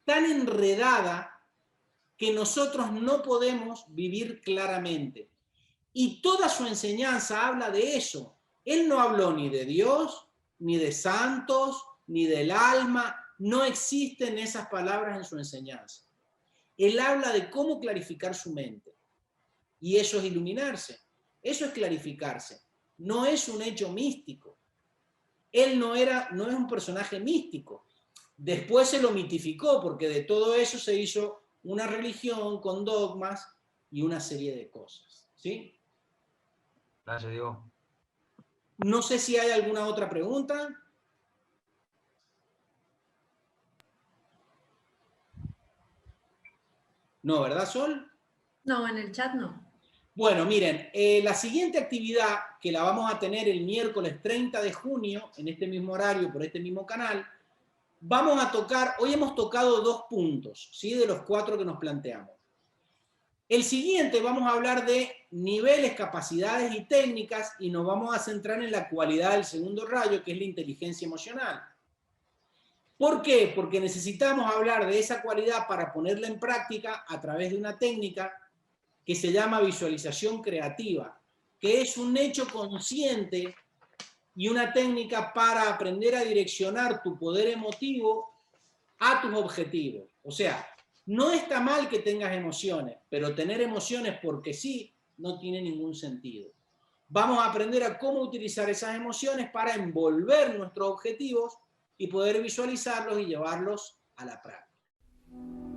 tan enredada que nosotros no podemos vivir claramente. Y toda su enseñanza habla de eso. Él no habló ni de Dios, ni de santos, ni del alma. No existen esas palabras en su enseñanza. Él habla de cómo clarificar su mente. Y eso es iluminarse. Eso es clarificarse. No es un hecho místico. Él no es un personaje místico. Después se lo mitificó, porque de todo eso se hizo una religión con dogmas y una serie de cosas. ¿Sí? Gracias, Diego. No sé si hay alguna otra pregunta. No, ¿verdad, Sol? No, en el chat no. Bueno, miren, la siguiente actividad que la vamos a tener el miércoles 30 de junio, en este mismo horario, por este mismo canal, vamos a tocar, hoy hemos tocado 2 puntos, ¿sí? De los 4 que nos planteamos. El siguiente vamos a hablar de niveles, capacidades y técnicas, y nos vamos a centrar en la cualidad del segundo rayo, que es la inteligencia emocional. ¿Por qué? Porque necesitamos hablar de esa cualidad para ponerla en práctica a través de una técnica que se llama visualización creativa, que es un hecho consciente y una técnica para aprender a direccionar tu poder emotivo a tus objetivos. O sea, no está mal que tengas emociones, pero tener emociones porque sí no tiene ningún sentido. Vamos a aprender a cómo utilizar esas emociones para envolver nuestros objetivos y poder visualizarlos y llevarlos a la práctica.